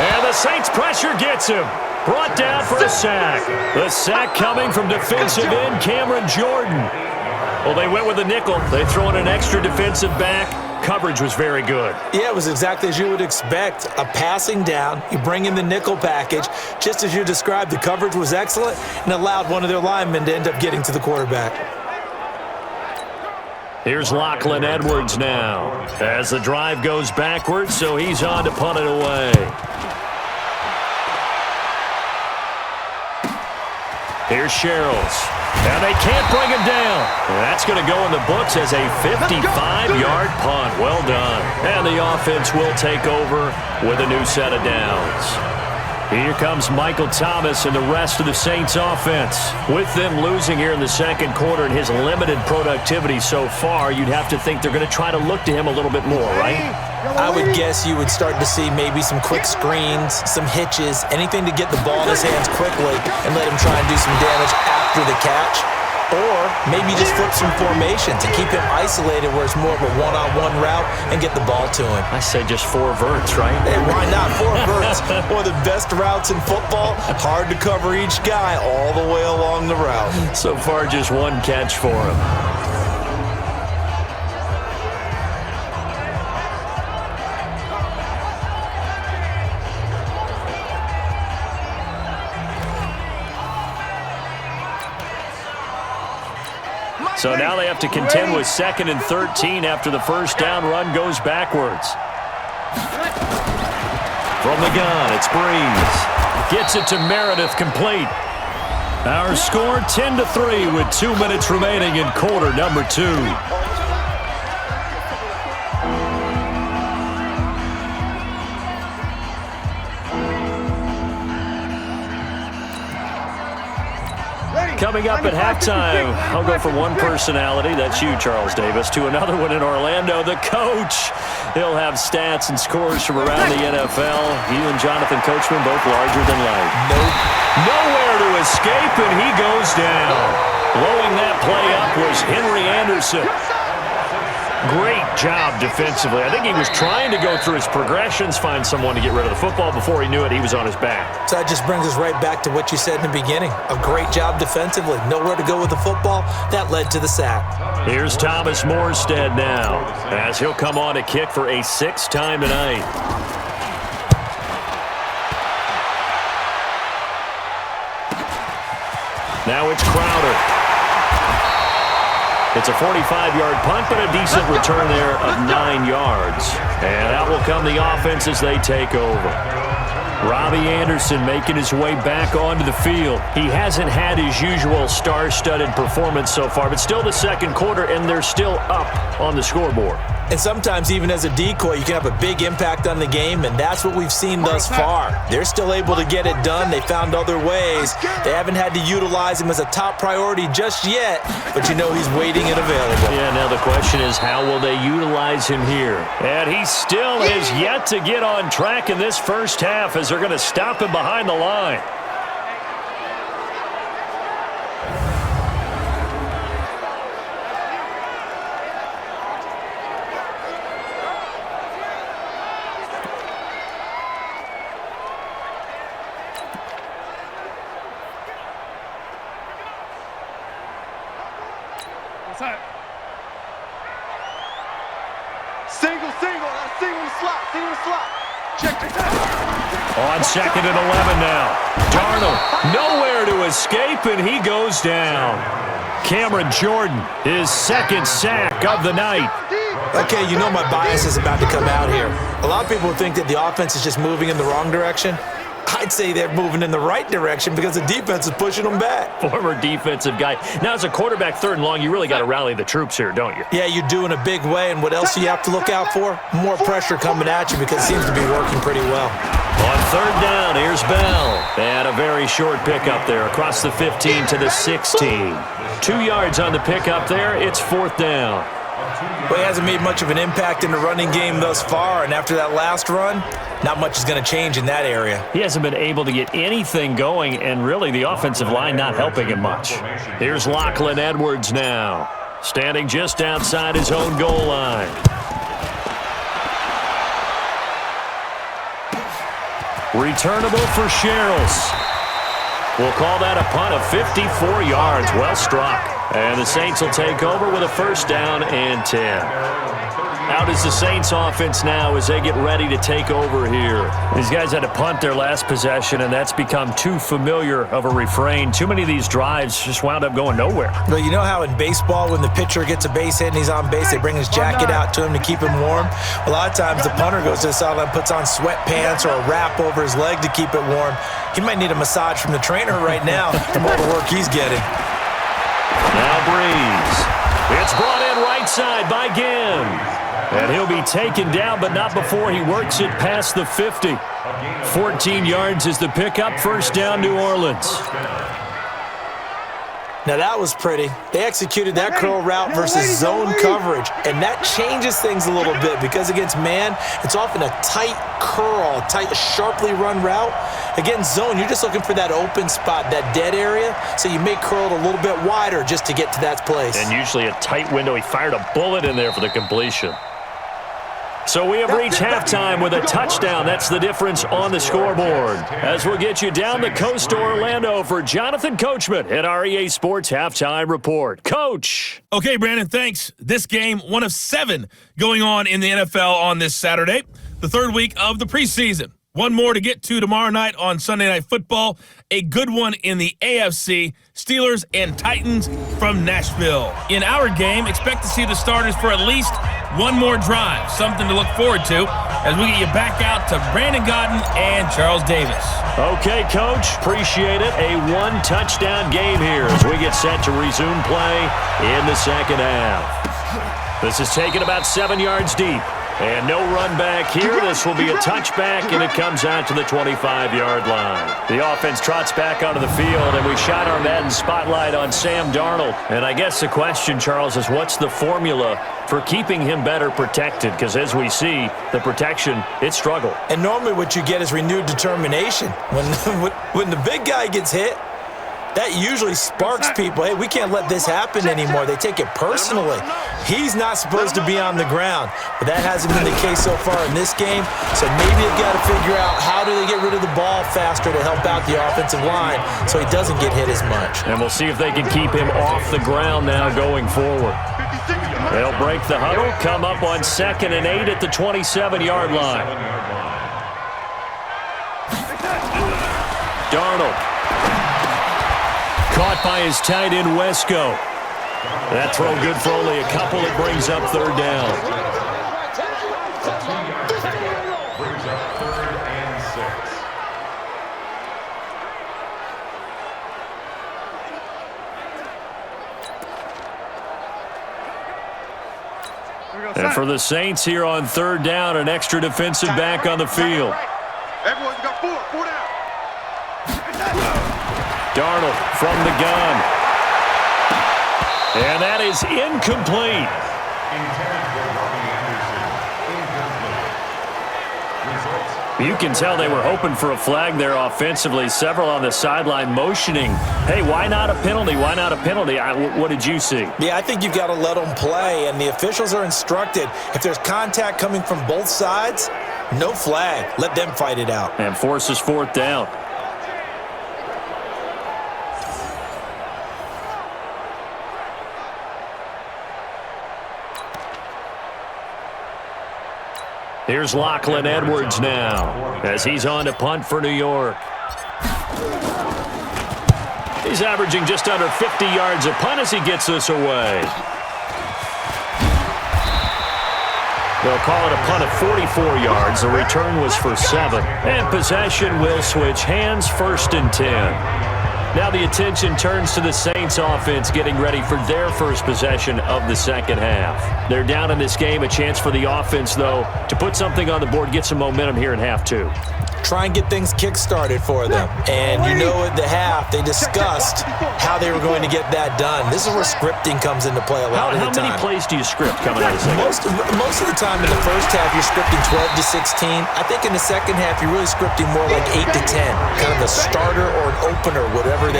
And the Saints pressure gets him. Brought down for a sack. The sack coming from defensive end Cameron Jordan. Well, they went with a nickel. They throw in an extra defensive back. Coverage was very good. Yeah, it was exactly as you would expect. A passing down, you bring in the nickel package. Just as you described, the coverage was excellent and allowed one of their linemen to end up getting to the quarterback. Here's Lachlan Edwards now as the drive goes backwards, so he's on to punt it away. Here's Sherrills. And they can't bring him down. That's going to go in the books as a 55-yard punt. Well done. And the offense will take over with a new set of downs. Here comes Michael Thomas and the rest of the Saints offense. With them losing here in the second quarter and his limited productivity so far, you'd have to think they're going to try to look to him a little bit more, right? I would guess you would start to see maybe some quick screens, some hitches, anything to get the ball in his hands quickly and let him try and do some damage after the catch. Or maybe just flip some formations and keep him isolated where it's more of a one-on-one route and get the ball to him. I say just 4 verts, right? Hey, why not? 4 verts. One of the best routes in football. Hard to cover each guy all the way along the route. So far, just 1 catch for him. So now they have to contend with 2nd and 13 after the first down run goes backwards. From the gun, it's Breeze. Gets it to Meredith, complete. Our score 10-3 with 2 minutes remaining in quarter number 2. Coming up at halftime, I'll go from one personality, that's you, Charles Davis, to another one in Orlando, the coach. He'll have stats and scores from around the NFL. You and Jonathan Coachman both larger than life. Nowhere to escape, and he goes down. Blowing that play up was Henry Anderson. Great job defensively. I think he was trying to go through his progressions, find someone to get rid of the football. Before he knew it, he was on his back. So that just brings us right back to what you said in the beginning. A great job defensively. Nowhere to go with the football. That led to the sack. Here's Thomas Morstead now, as he'll come on to kick for a 6th time tonight. Now it's Crowder. It's a 45-yard punt, but a decent return there of 9 yards. And out will come the offense as they take over. Robbie Anderson making his way back onto the field. He hasn't had his usual star-studded performance so far, but still the second quarter, and they're still up on the scoreboard. And sometimes even as a decoy, you can have a big impact on the game, and that's what we've seen thus far. They're still able to get it done. They found other ways. They haven't had to utilize him as a top priority just yet, but you know he's waiting and available. Yeah, now the question is, how will they utilize him here? And he still has yet to get on track in this first half as they're going to stop him behind the line. On second and 11 now. Darnold nowhere to escape, and he goes down. Cameron Jordan, his second sack of the night. Okay, you know my bias is about to come out here. A lot of people think that the offense is just moving in the wrong direction. I'd say they're moving in the right direction because the defense is pushing them back. Former defensive guy. Now, as a quarterback, third and long, you really got to rally the troops here, don't you? Yeah, you do in a big way, and what else do you have to look out for? More pressure coming at you because it seems to be working pretty well. On third down, here's Bell. And a very short pickup there across the 15 to the 16. 2 yards on the pickup there. It's fourth down. Well, he hasn't made much of an impact in the running game thus far, and after that last run, not much is going to change in that area. He hasn't been able to get anything going, and really the offensive line not helping him much. Here's Lachlan Edwards now, standing just outside his own goal line. Returnable for Sherrills. We'll call that a punt of 54 yards. Well struck. And the Saints will take over with a first down and 10. How does the Saints offense now as they get ready to take over here? These guys had to punt their last possession, and that's become too familiar of a refrain. Too many of these drives just wound up going nowhere. Well, you know how in baseball when the pitcher gets a base hit and he's on base, they bring his jacket out to him to keep him warm? A lot of times the punter goes to the sideline, puts on sweatpants or a wrap over his leg to keep it warm. He might need a massage from the trainer right now from all the work he's getting. Now Breeze. It's brought in right side by Ginn. And he'll be taken down, but not before he works it past the 50. 14 yards is the pickup. First down, New Orleans. Now that was pretty. They executed that curl route versus zone coverage, and that changes things a little bit because against man, it's often a tight curl, tight, sharply run route. Against zone, you're just looking for that open spot, that dead area, so you may curl it a little bit wider just to get to that place. And usually a tight window. He fired a bullet in there for the completion. So we have reached halftime with a touchdown. That's the difference on the scoreboard. As we'll get you down the coast to Orlando for Jonathan Coachman at our EA Sports Halftime Report. Coach. Okay, Brandon, thanks. This game, one of 7 going on in the NFL on this Saturday, the third week of the preseason. One more to get to tomorrow night on Sunday Night Football. A good one in the AFC, Steelers and Titans from Nashville. In our game, expect to see the starters for at least one more drive. Something to look forward to as we get you back out to Brandon Godden and Charles Davis. Okay, Coach. Appreciate it. A one-touchdown game here as we get set to resume play in the second half. This is taken about 7 yards deep. And no run back here. This will be a touchback, and it comes out to the 25-yard line. The offense trots back onto the field, and we shot our Madden spotlight on Sam Darnold. And I guess the question, Charles, is what's the formula for keeping him better protected? Because as we see, the protection, it struggled. And normally what you get is renewed determination. When the big guy gets hit, that usually sparks people. Hey, we can't let this happen anymore. They take it personally. He's not supposed to be on the ground, but that hasn't been the case so far in this game. So maybe they've got to figure out how do they get rid of the ball faster to help out the offensive line so he doesn't get hit as much. And we'll see if they can keep him off the ground now going forward. They'll break the huddle, come up on 2nd and 8 at the 27-yard line. Darnold. Caught by his tight end, Wesco. That throw good for only a couple. It brings up third down. And for the Saints here on third down, an extra defensive back on the field. Everyone's got four down. Darnold from the gun. And that is incomplete. You can tell they were hoping for a flag there offensively. Several on the sideline motioning, hey, why not a penalty? Why not a penalty? What did you see? Yeah, I think you've got to let them play, and the officials are instructed, if there's contact coming from both sides, no flag. Let them fight it out. And forces fourth down. Here's Lachlan Edwards now as he's on to punt for New York. He's averaging just under 50 yards a punt as he gets this away. They'll call it a punt of 44 yards. The return was for 7. And possession will switch hands, 1st and 10. Now the attention turns to the Saints offense getting ready for their first possession of the second half. They're down in this game. A chance for the offense, though, to put something on the board, get some momentum here in half 2. Try and get things kick-started for them. And you know at the half, they discussed how they were going to get that done. This is where scripting comes into play a lot of the time. How many plays do you script coming out of the second? Most of the time in the first half, you're scripting 12 to 16. I think in the second half, you're really scripting more like 8 to 10. Kind of a starter or an opener, whatever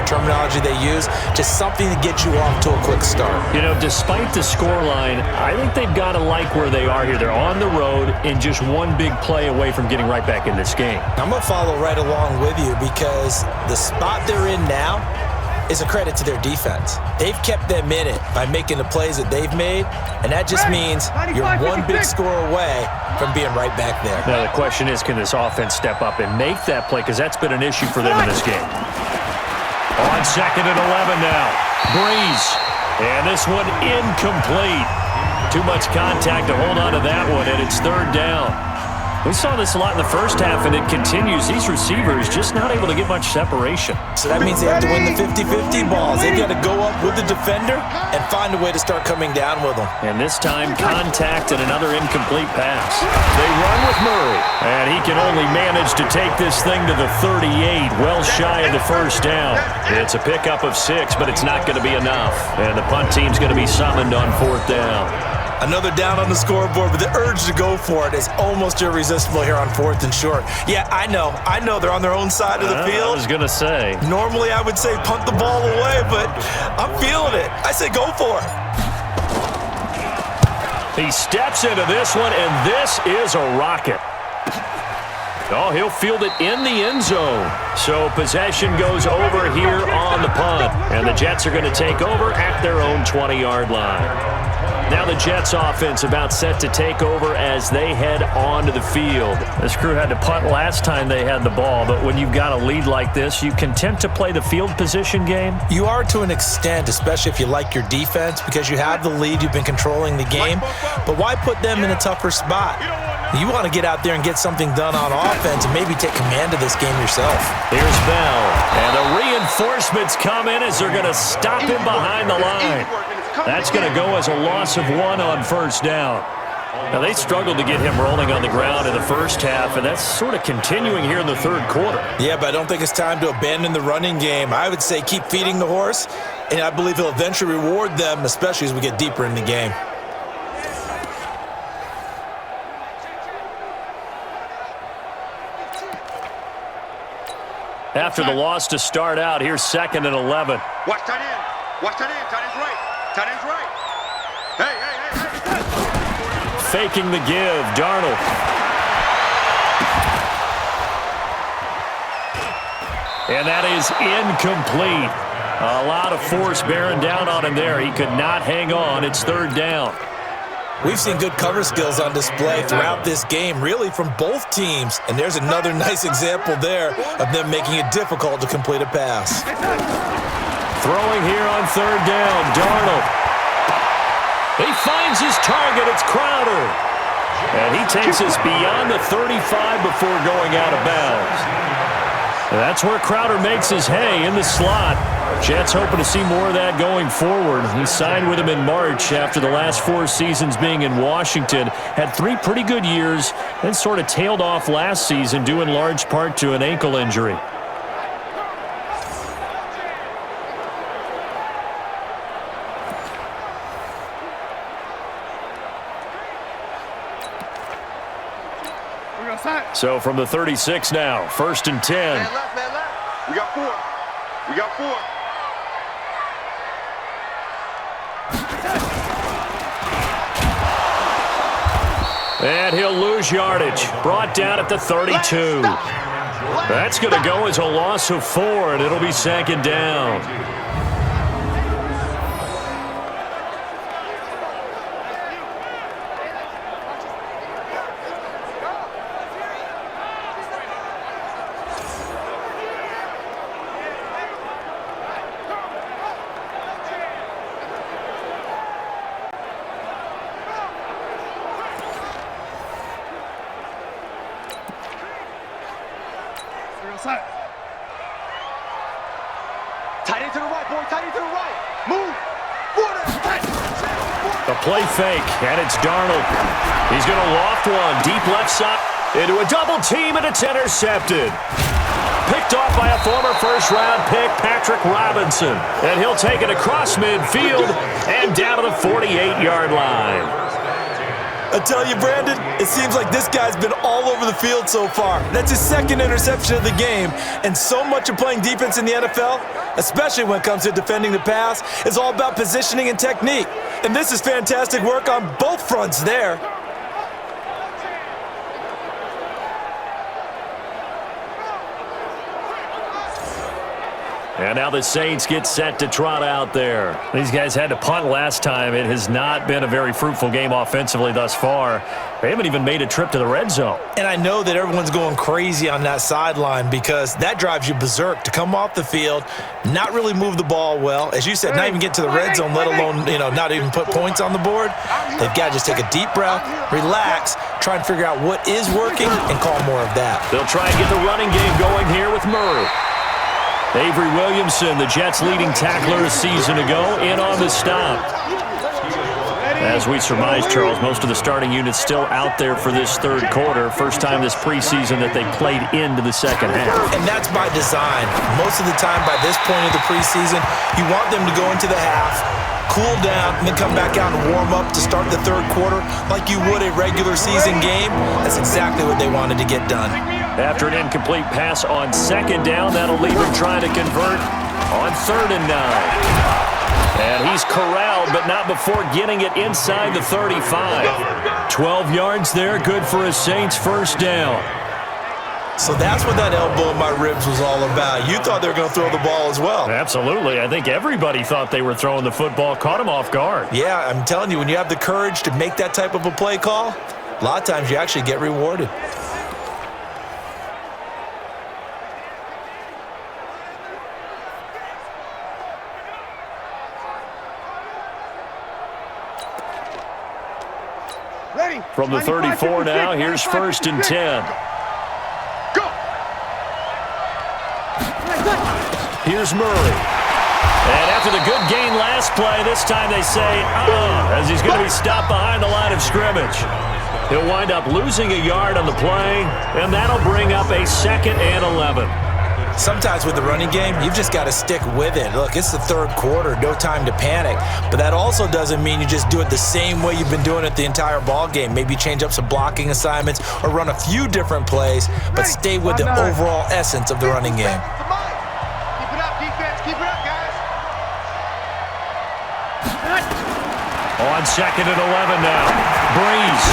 terminology they use, just something to get you off to a quick start. You know, despite the scoreline, I think they've got to like where they are here. They're on the road and just one big play away from getting right back in this game. I'm going to follow right along with you because the spot they're in now is a credit to their defense. They've kept them in it by making the plays that they've made, and that just means you're one big score away from being right back there. Now the question is, can this offense step up and make that play? Because that's been an issue for them in this game. On 2nd and 11 now. Breeze. And this one incomplete. Too much contact to hold on to that one, and it's 3rd down. We saw this a lot in the first half, and it continues. These receivers just not able to get much separation. So that means they have to win the 50-50 balls. They've got to go up with the defender and find a way to start coming down with them. And this time, contact and another incomplete pass. They run with Murray, and he can only manage to take this thing to the 38, well shy of the first down. It's a pickup of 6, but it's not going to be enough. And the punt team's going to be summoned on 4th down. Another down on the scoreboard, but the urge to go for it is almost irresistible here on 4th and short. Yeah, I know they're on their own side of the field. I was going to say. Normally I would say punt the ball away, but I'm feeling it. I say go for it. He steps into this one, and this is a rocket. Oh, he'll field it in the end zone. So possession goes over here on the punt, and the Jets are going to take over at their own 20-yard line. Now the Jets offense about set to take over as they head onto the field. This crew had to punt last time they had the ball, but when you've got a lead like this, you content to play the field position game? You are to an extent, especially if you like your defense, because you have the lead, you've been controlling the game. But why put them in a tougher spot? You want to get out there and get something done on offense and maybe take command of this game yourself. Here's Bell, and the reinforcements come in as they're going to stop him behind the line. That's going to go as a loss of 1 on 1st down. Now, they struggled to get him rolling on the ground in the first half, and that's sort of continuing here in the 3rd quarter. Yeah, but I don't think it's time to abandon the running game. I would say keep feeding the horse, and I believe he'll eventually reward them, especially as we get deeper in the game. After the loss to start out, here's 2nd and 11. Watch tight end. Watch tight end. Tight end's right. Tight end's right. Hey. Faking the give, Darnold. And that is incomplete. A lot of force bearing down on him there. He could not hang on. It's 3rd down. We've seen good cover skills on display throughout this game, really from both teams. And there's another nice example there of them making it difficult to complete a pass. Throwing here on 3rd down, Darnold. He finds his target. It's Crowder. And he takes us beyond the 35 before going out of bounds. And that's where Crowder makes his hay in the slot. Jets hoping to see more of that going forward. He signed with him in March after the last 4 seasons being in Washington. Had 3 pretty good years, then sort of tailed off last season due in large part to an ankle injury. So from the 36 now, 1st and 10. Man left, man left. We got 4. We got 4. And he'll lose yardage. Brought down at the 32. That's going to go as a loss of 4, and it'll be 2nd down. Tight end to the right, boy. Tight end to the right. Move. The play fake, and it's Darnold. He's going to loft one deep left side into a double team, and it's intercepted. Picked off by a former first-round pick, Patrick Robinson. And he'll take it across midfield and down to the 48-yard line. I tell you, Brandon, it seems like this guy's been all over the field so far. That's his 2nd interception of the game. And so much of playing defense in the NFL, especially when it comes to defending the pass, is all about positioning and technique. And this is fantastic work on both fronts there. And now the Saints get set to trot out there. These guys had to punt last time. It has not been a very fruitful game offensively thus far. They haven't even made a trip to the red zone. And I know that everyone's going crazy on that sideline because that drives you berserk to come off the field, not really move the ball well. As you said, not even get to the red zone, let alone, not even put points on the board. They've got to just take a deep breath, relax, try and figure out what is working, and call more of that. They'll try and get the running game going here with Murray. Avery Williamson, the Jets' leading tackler a season ago, in on the stop. As we surmised, Charles, most of the starting unit's still out there for this 3rd quarter. First time this preseason that they played into the 2nd half. And that's by design. Most of the time by this point of the preseason, you want them to go into the half, cool down, and then come back out and warm up to start the 3rd quarter like you would a regular season game. That's exactly what they wanted to get done. After an incomplete pass on 2nd down, that'll leave him trying to convert on 3rd and 9. And he's corralled, but not before getting it inside the 35. 12 yards there, good for a Saints 1st down. So that's what that elbow in my ribs was all about. You thought they were going to throw the ball as well. Absolutely. I think everybody thought they were throwing the football, caught him off guard. Yeah, I'm telling you, when you have the courage to make that type of a play call, a lot of times you actually get rewarded. From the 34 now, here's 1st and 10. Go! Here's Murray. And after the good gain last play, this time they say, as he's going to be stopped behind the line of scrimmage. He'll wind up losing a yard on the play, and that'll bring up a 2nd and 11. Sometimes with the running game, you've just got to stick with it. Look, it's the 3rd quarter, no time to panic. But that also doesn't mean you just do it the same way you've been doing it the entire ball game. Maybe change up some blocking assignments or run a few different plays, but stay with the overall essence of the running game. Keep it up, defense. Keep it up, guys. On 2nd and 11 now, Breeze.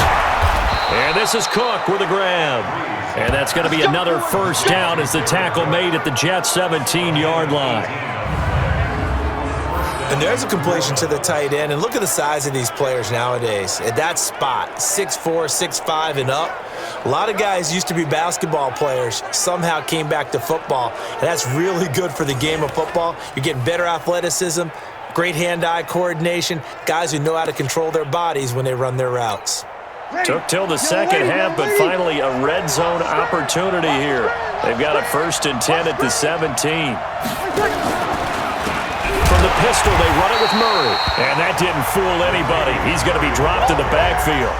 And this is Cook with a grab. And that's going to be another 1st down as the tackle made at the Jets' 17-yard line. And there's a completion to the tight end. And look at the size of these players nowadays. At that spot, 6'4", 6'5", and up. A lot of guys used to be basketball players, somehow came back to football. And that's really good for the game of football. You're getting better athleticism, great hand-eye coordination, guys who know how to control their bodies when they run their routes. Took till the 2nd half, but finally a red zone opportunity here. They've got a 1st and 10 at the 17. From the pistol, they run it with Murray. And that didn't fool anybody. He's going to be dropped in the backfield.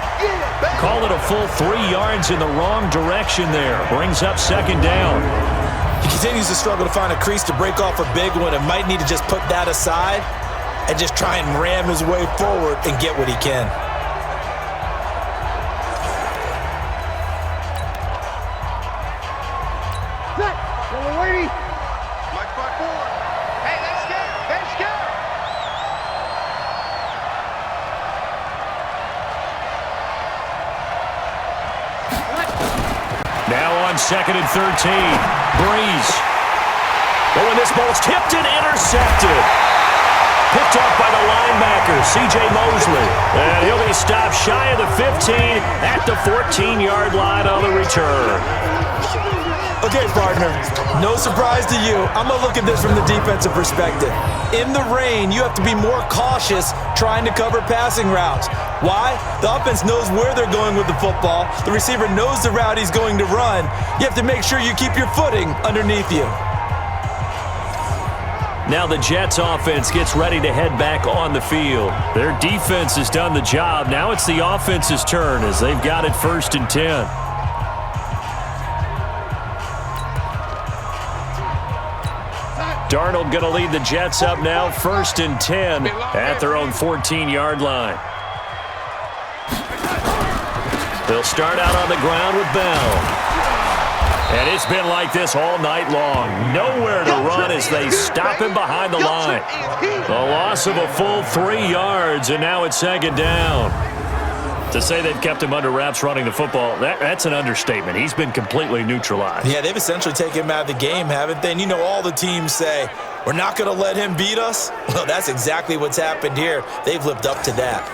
Call it a full 3 yards in the wrong direction there. Brings up second down. He continues to struggle to find a crease to break off a big one and might need to just put that aside and just try and ram his way forward and get what he can. Now on 2nd and 13. Breeze. Oh, and this ball's tipped and intercepted. Picked up by the linebacker, C.J. Mosley. And he'll be stopped shy of the 15 at the 14-yard line on the return. Okay, partner, no surprise to you. I'm going to look at this from the defensive perspective. In the rain, you have to be more cautious trying to cover passing routes. Why? The offense knows where they're going with the football. The receiver knows the route he's going to run. You have to make sure you keep your footing underneath you. Now the Jets offense gets ready to head back on the field. Their defense has done the job. Now it's the offense's turn as they've got it 1st and 10. Darnold going to lead the Jets up now, 1st and 10 at their own 14-yard line. They'll start out on the ground with Bell. And it's been like this all night long. Nowhere to run as they stop him behind the line. A loss of a full 3 yards, and now it's 2nd down. To say they've kept him under wraps running the football, that's an understatement. He's been completely neutralized. Yeah, they've essentially taken him out of the game, haven't they? And you know all the teams say, we're not going to let him beat us. Well, that's exactly what's happened here. They've lived up to that.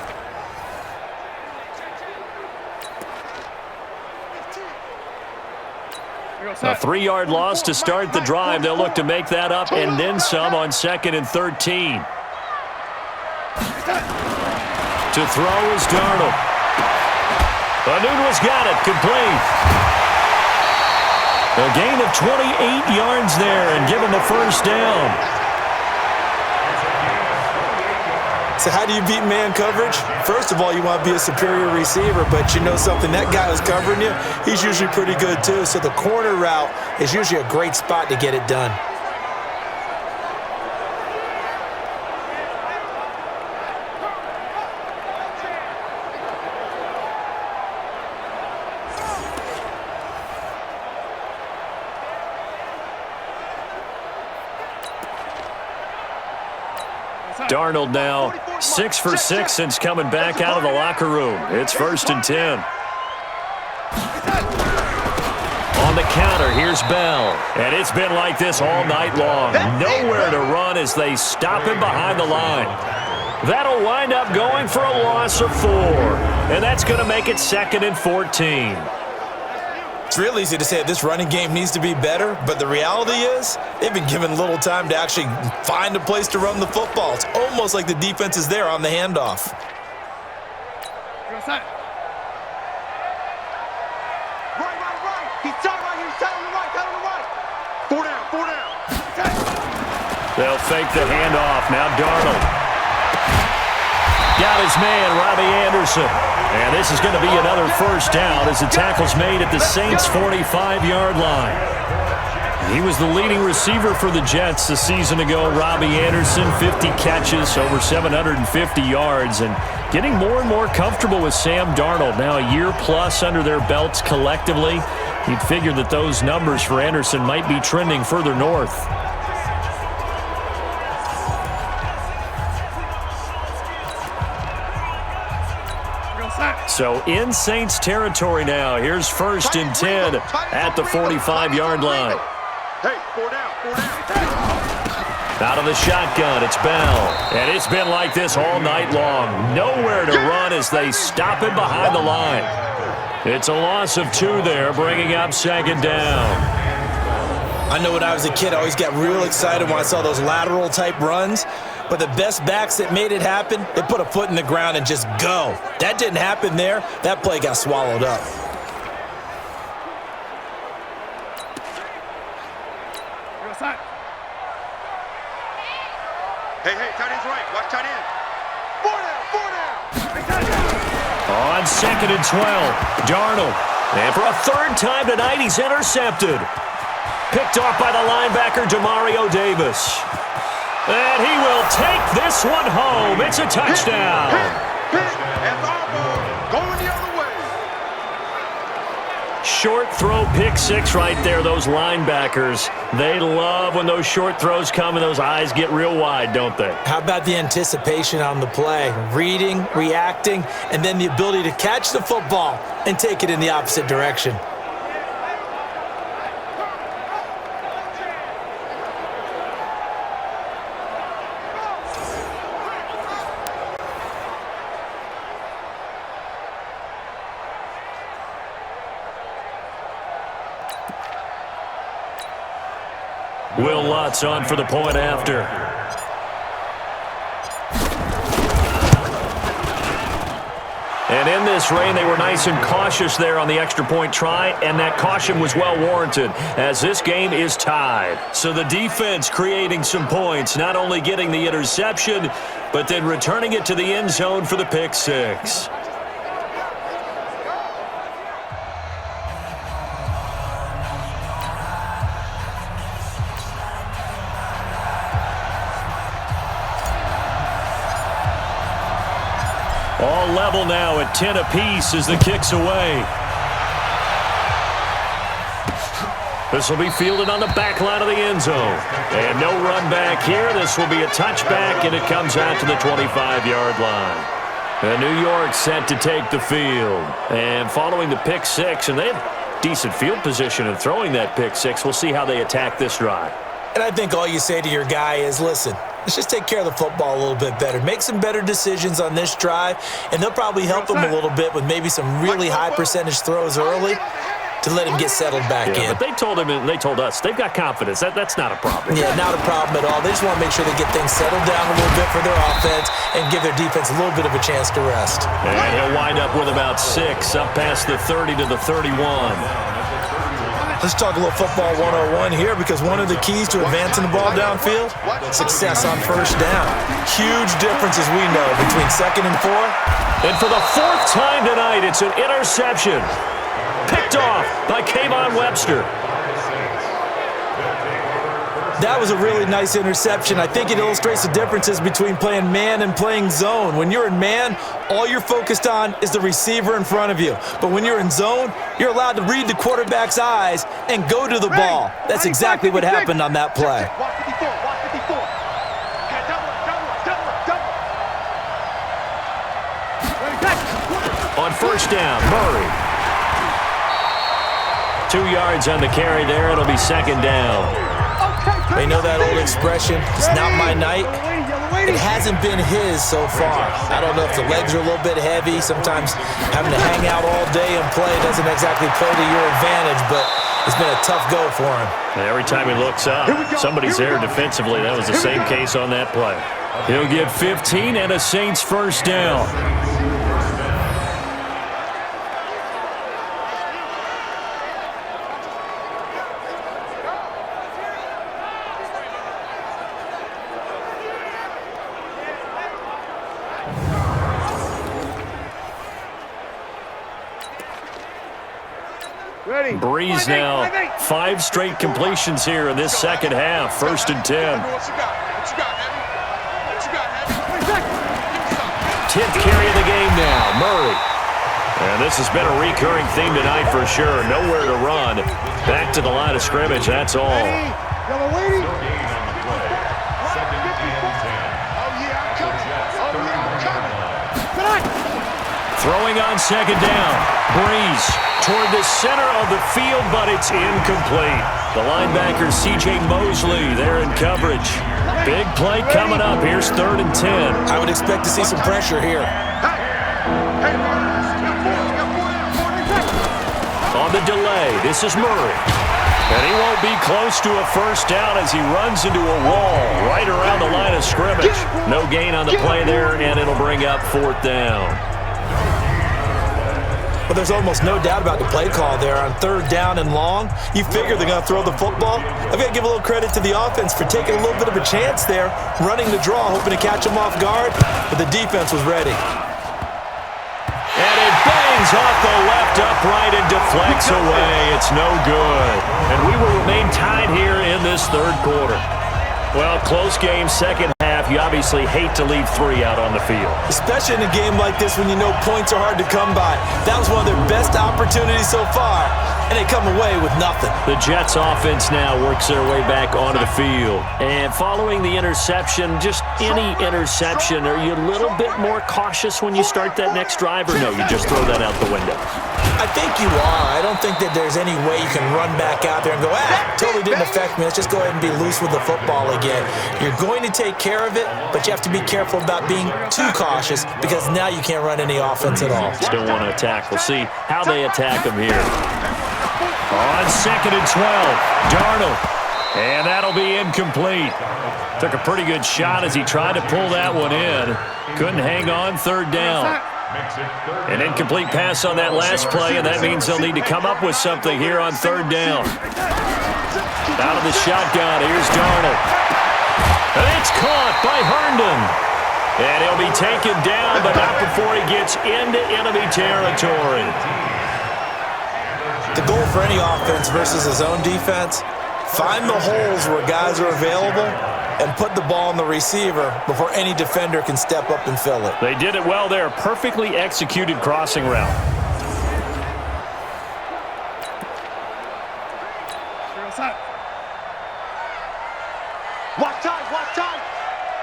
A 3-yard loss to start the drive. They'll look to make that up and then some on 2nd and 13. To throw is Darnold. Nunez got it, complete. A gain of 28 yards there and give him a 1st down. So how do you beat man coverage? First of all, you want to be a superior receiver, but you know something, that guy who's covering you, he's usually pretty good too. So the corner route is usually a great spot to get it done. Darnold now 6 for 6 since coming back out of the locker room. It's 1st and 10. On the counter, here's Bell. And it's been like this all night long. Nowhere to run as they stop him behind the line. That'll wind up going for a loss of 4. And that's going to make it 2nd and 14. It's real easy to say this running game needs to be better, but the reality is they've been given little time to actually find a place to run the football. It's almost like the defense is there on the handoff. Right. He's telling right. He's telling the right. 4 down. They'll fake the handoff. Now Darnold. Got his man, Robbie Anderson. And this is going to be another 1st down as the tackle's made at the Saints' 45-yard line. He was the leading receiver for the Jets a season ago. Robbie Anderson, 50 catches, over 750 yards, and getting more and more comfortable with Sam Darnold. Now a year plus under their belts collectively. You'd figure that those numbers for Anderson might be trending further north. So in Saints territory now. Here's 1st and 10 at the 45-yard line. Hey, 4 down. Out of the shotgun, it's Bell. And it's been like this all night long. Nowhere to run as they stop him behind the line. It's a loss of 2 there, bringing up 2nd down. I know when I was a kid, I always got real excited when I saw those lateral-type runs. But the best backs that made it happen, they put a foot in the ground and just go. That didn't happen there. That play got swallowed up. Hey, tight end's right. Watch tight end. 4 down. On 2nd and 12, Darnold. And for a third time tonight, he's intercepted. Picked off by the linebacker, Demario Davis. And he will take this one home. It's a touchdown. Pick, and our ball going the other way. Short throw, pick six right there. Those linebackers, they love when those short throws come and those eyes get real wide, don't they? How about the anticipation on the play? Reading, reacting, and then the ability to catch the football and take it in the opposite direction. Will Lutz on for the point after. And in this rain, they were nice and cautious there on the extra point try, and that caution was well warranted as this game is tied. So the defense creating some points, not only getting the interception, but then returning it to the end zone for the pick six. All level now at 10 apiece as the kick's away. This will be fielded on the back line of the end zone. And no run back here. This will be a touchback, and it comes out to the 25-yard line. And New York set to take the field. And following the pick six, and they have decent field position in throwing that pick six. We'll see how they attack this drive. And I think all you say to your guy is, listen, let's just take care of the football a little bit better. Make some better decisions on this drive, and they'll probably help him a little bit with maybe some really high percentage throws early to let him get settled back in. But they told him and they told us they've got confidence. That's not a problem. Yeah, not a problem at all. They just want to make sure they get things settled down a little bit for their offense and give their defense a little bit of a chance to rest. And he'll wind up with about 6 up past the 30 to the 31. Let's talk a little football 101 here, because one of the keys to advancing the ball downfield, success on first down. Huge difference, as we know, between 2nd and 4. And for the 4th time tonight, it's an interception. Picked off by Kayvon Webster. That was a really nice interception. I think it illustrates the differences between playing man and playing zone. When you're in man, all you're focused on is the receiver in front of you. But when you're in zone, you're allowed to read the quarterback's eyes and go to the ball. That's exactly what happened on that play. On first down, Murray. 2 yards on the carry there. It'll be 2nd down. They know that old expression, it's not my night. It hasn't been his so far. I don't know if the legs are a little bit heavy. Sometimes having to hang out all day and play doesn't exactly play to your advantage, but it's been a tough go for him. And every time he looks up, somebody's there defensively. That was the same case on that play. He'll get 15 and a Saints first down. Breeze now, 5 straight completions here in this second half. 1st and 10. 10th carry of the game now, Murray. And this has been a recurring theme tonight for sure. Nowhere to run. Back to the line of scrimmage, that's all. Throwing on 2nd down. Breeze toward the center of the field, but it's incomplete. The linebacker, C.J. Mosley, there in coverage. Big play coming up. Here's 3rd and 10. I would expect to see some pressure here. On the delay, this is Murray. And he won't be close to a first down as he runs into a wall right around the line of scrimmage. No gain on the play there, and it'll bring up 4th down. Well, there's almost no doubt about the play call there. On 3rd down and long, you figure they're going to throw the football. I've got to give a little credit to the offense for taking a little bit of a chance there, running the draw, hoping to catch them off guard, but the defense was ready. And it bangs off the left upright and deflects away. It's no good. And we will remain tied here in this 3rd quarter. Well, close game, second half. You obviously hate to leave 3 out on the field. Especially in a game like this when you know points are hard to come by. That was one of their best opportunities so far, and they come away with nothing. The Jets offense now works their way back onto the field. And following the interception, just any interception, are you a little bit more cautious when you start that next drive, or no, you just throw that out the window? I think you are. I don't think that there's any way you can run back out there and go, totally didn't affect me. Let's just go ahead and be loose with the football again. You're going to take care of it, but you have to be careful about being too cautious because now you can't run any offense at all. Still want to attack. We'll see how they attack them here. On 2nd and 12, Darnold. And that'll be incomplete. Took a pretty good shot as he tried to pull that one in. Couldn't hang on, 3rd down. An incomplete pass on that last play, and that means they'll need to come up with something here on 3rd down. Out of the shotgun, here's Darnold. And it's caught by Herndon. And he'll be taken down, but not before he gets into enemy territory. The goal for any offense versus his own defense, find the holes where guys are available and put the ball on the receiver before any defender can step up and fill it. They did it well there. Perfectly executed crossing route. Watch time.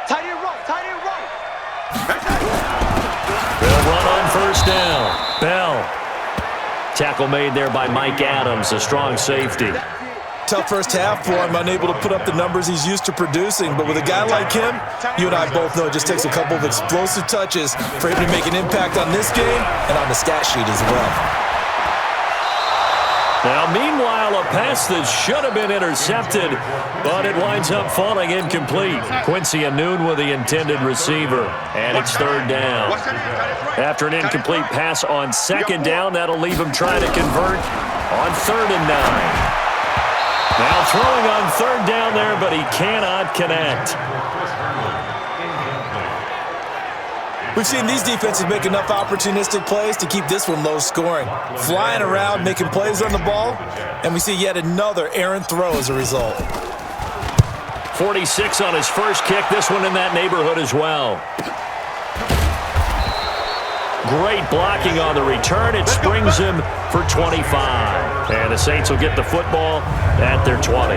Tight end right. They'll run on 1st down. Bell. Tackle made there by Mike Adams, a strong safety. Tough first half for him, unable to put up the numbers he's used to producing. But with a guy like him, you and I both know it just takes a couple of explosive touches for him to make an impact on this game and on the stat sheet as well. Now, meanwhile, a pass that should have been intercepted, but it winds up falling incomplete. Quincy Anoon with the intended receiver, and it's 3rd down. After an incomplete pass on 2nd down, that'll leave him trying to convert on 3rd and 9. Now throwing on 3rd down there, but he cannot connect. We've seen these defenses make enough opportunistic plays to keep this one low scoring. Flying around, making plays on the ball, and we see yet another errant throw as a result. 46 on his first kick, this one in that neighborhood as well. Great blocking on the return. It springs him for 25. And the Saints will get the football at their 20.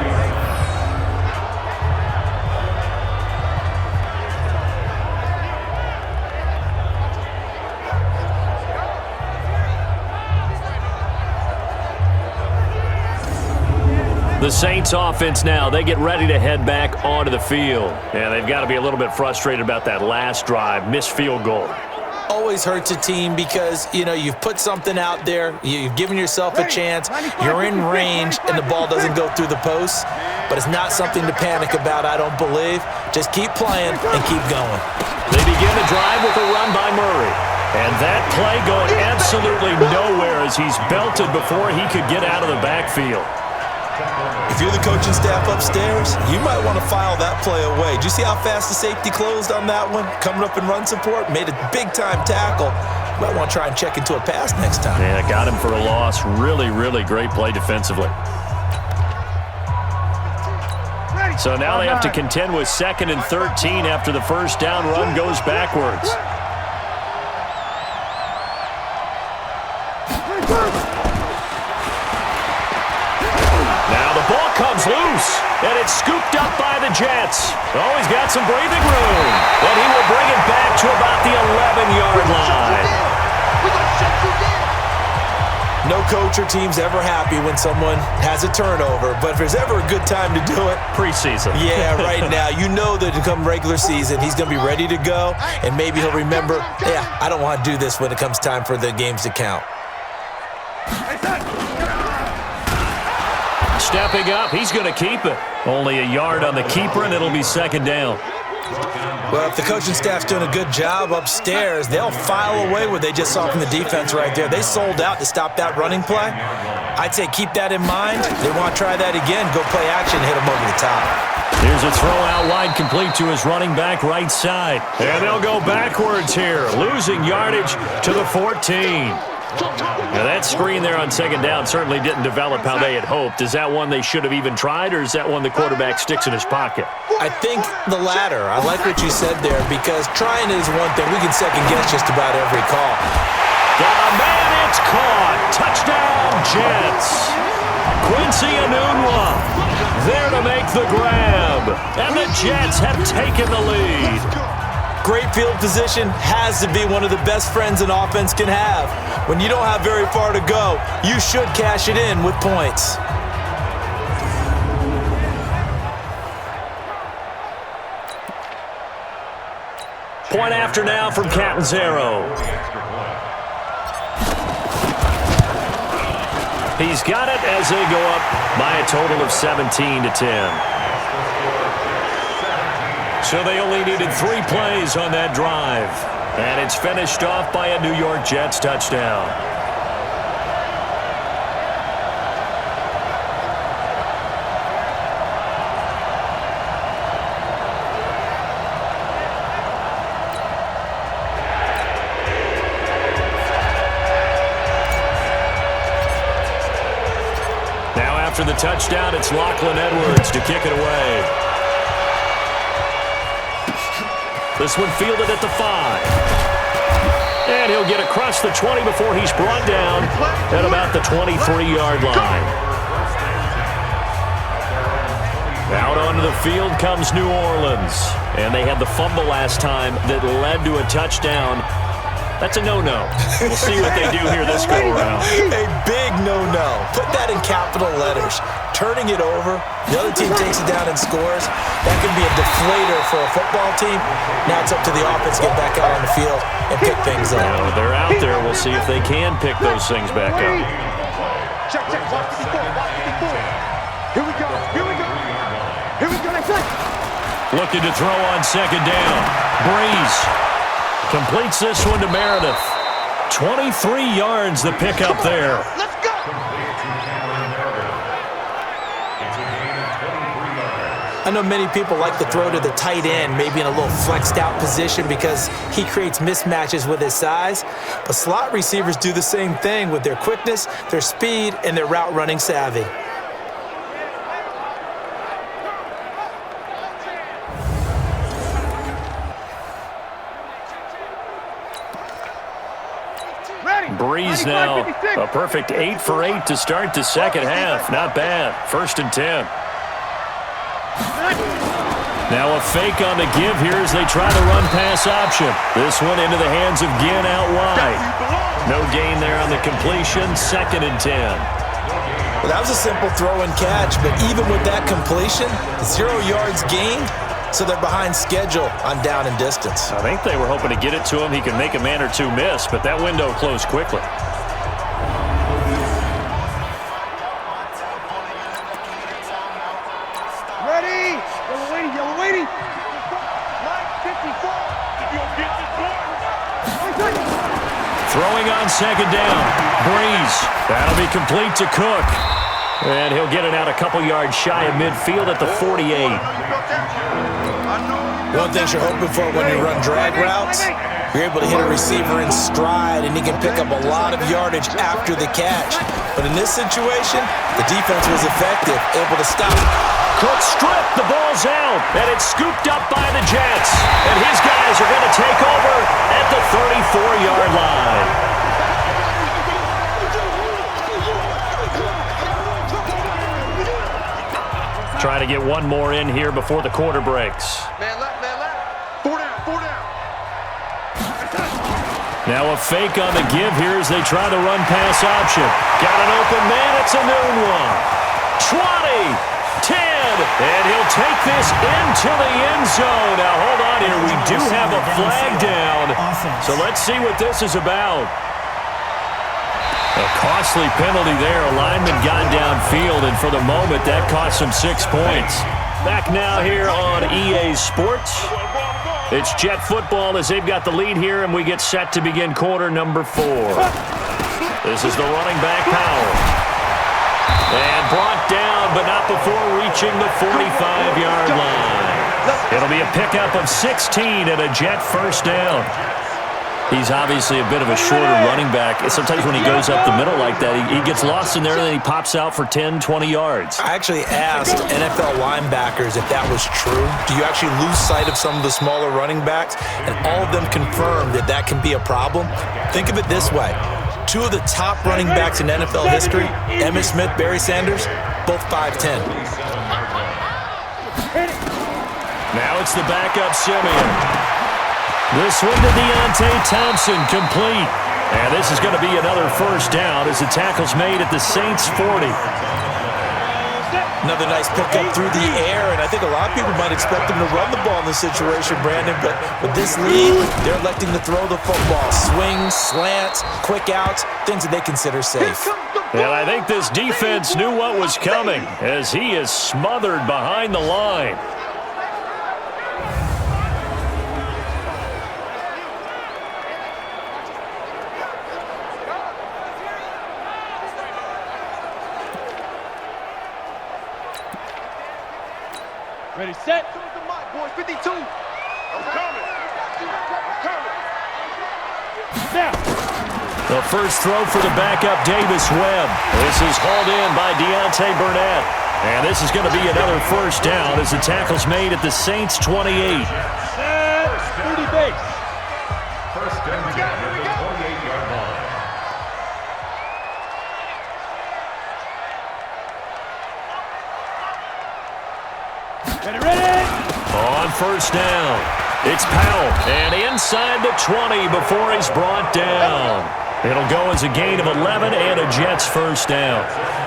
The Saints offense now, they get ready to head back onto the field. And they've got to be a little bit frustrated about that last drive, missed field goal. Always hurts a team because, you know, you've put something out there, you've given yourself a chance, you're in range, and the ball doesn't go through the posts. But it's not something to panic about, I don't believe. Just keep playing and keep going. They begin the drive with a run by Murray. And that play going absolutely nowhere as he's belted before he could get out of the backfield. If you're the coaching staff upstairs, you might want to file that play away. Did you see how fast the safety closed on that one? Coming up in run support, made a big-time tackle. You might want to try and check into a pass next time. Yeah, got him for a loss. Really, really great play defensively. So now they have to contend with 2nd and 13 after the first down run goes backwards. Now the ball comes loose, and it's scooped up by the Jets. Oh, he's got some breathing room, and he will bring it back to about the 11-yard line. No coach or team's ever happy when someone has a turnover, but if there's ever a good time to do it, Preseason. Yeah, right now. You know that to come regular season, he's going to be ready to go, and maybe he'll remember, yeah, I don't want to do this when it comes time for the games to count. Stepping up, he's going to keep it. Only a yard on the keeper, and it'll be 2nd down. Well, if the coaching staff's doing a good job upstairs, they'll file away what they just saw from the defense right there. They sold out to stop that running play. I'd say keep that in mind. They want to try that again. Go play action, hit them over the top. Here's a throw out wide, complete to his running back right side. And they'll go backwards here, losing yardage to the 14. Now that screen there on second down certainly didn't develop how they had hoped. Is that one they should have even tried, or is that one the quarterback sticks in his pocket? I think the latter. I like what you said there, because trying is one thing. We can second guess just about every call. Got a man, it's caught. Touchdown, Jets. Quincy Enunwa there to make the grab. And the Jets have taken the lead. Great field position has to be one of the best friends an offense can have. When you don't have very far to go, you should cash it in with points. Point after now from Catanzaro. He's got it as they go up by a total of 17-10. So they only needed 3 plays on that drive. And it's finished off by a New York Jets touchdown. Now after the touchdown, it's Lachlan Edwards to kick it away. This one fielded at the 5. And he'll get across the 20 before he's brought down at about the 23-yard line. Out onto the field comes New Orleans. And they had the fumble last time that led to a touchdown. That's a no-no. We'll see what they do here this go-around. A big no-no. Put that in capital letters. Turning it over, the other team takes it down and scores. That can be a deflator for a football team. Now it's up to the offense to get back out on the field and pick things up. Now they're out there. We'll see if they can pick those things back up. Check, check. Watch the ball. Here we go. Here we go. Here we go. Looking to throw on second down. Breeze completes this one to Meredith. 23 yards the pickup there. Let's go. I know many people like to throw to the tight end, maybe in a little flexed out position because he creates mismatches with his size. But slot receivers do the same thing with their quickness, their speed, and their route running savvy. Breeze now, a perfect 8 for 8 to start the second half. Not bad. 1st and 10. Now a fake on the give here as they try the run-pass option. This one into the hands of Ginn out wide. No gain there on the completion. 2nd and 10. Well, that was a simple throw and catch, but even with that completion, 0 yards gained, so they're behind schedule on down and distance. I think they were hoping to get it to him. He could make a man or two miss, but that window closed quickly. Ready? Yellow waiting. Line 54. If you don't get this one. Throwing on second down. Breeze. That'll be complete to Cook. And he'll get it out a couple yards shy of midfield at the 48. One thing you're hoping for when you run drag routes, you're able to hit a receiver in stride, and he can pick up a lot of yardage after the catch. But in this situation, the defense was effective, able to stop. Cook stripped, the ball's out, and it's scooped up by the Jets. And his guys are going to take over at the 34-yard line. Trying to get one more in here before the quarter breaks. Man left. 4 down. Now a fake on the give here as they try the run-pass option. Got an open man, it's a new one. 20, 10, and he'll take this into the end zone. Now hold on here, we do have a flag down. So let's see what this is about. A costly penalty there. A lineman got downfield, and for the moment, that cost him 6 points. Back now here on EA Sports. It's Jet football as they've got the lead here, and we get set to begin quarter number 4. This is the running back, Powell. And brought down, but not before reaching the 45-yard line. It'll be a pickup of 16 and a Jet first down. He's obviously a bit of a shorter running back. Sometimes when he goes up the middle like that, he gets lost in there, and then he pops out for 10, 20 yards. I actually asked NFL linebackers if that was true. Do you actually lose sight of some of the smaller running backs? And all of them confirmed that that can be a problem. Think of it this way. 2 of the top running backs in NFL history, Emmitt Smith, Barry Sanders, both 5'10". Now it's the backup Simeon. This one to Deontay Thompson, complete. And this is going to be another first down as the tackle's made at the Saints 40. Another nice pickup through the air, and I think a lot of people might expect him to run the ball in this situation, Brandon, but with this lead, they're electing to throw the football. Swings, slants, quick outs, things that they consider safe. And I think this defense knew what was coming as he is smothered behind the line. Ready, set. Boys, 52. I'm coming. Now. The first throw for the backup, Davis Webb. This is hauled in by Deontay Burnett. And this is going to be another first down as the tackle's made at the Saints 28. Set. 30 base. First down at the 28-yard line. Ready. On first down, it's Powell, and inside the 20 before he's brought down. It'll go as a gain of 11 and a Jets first down.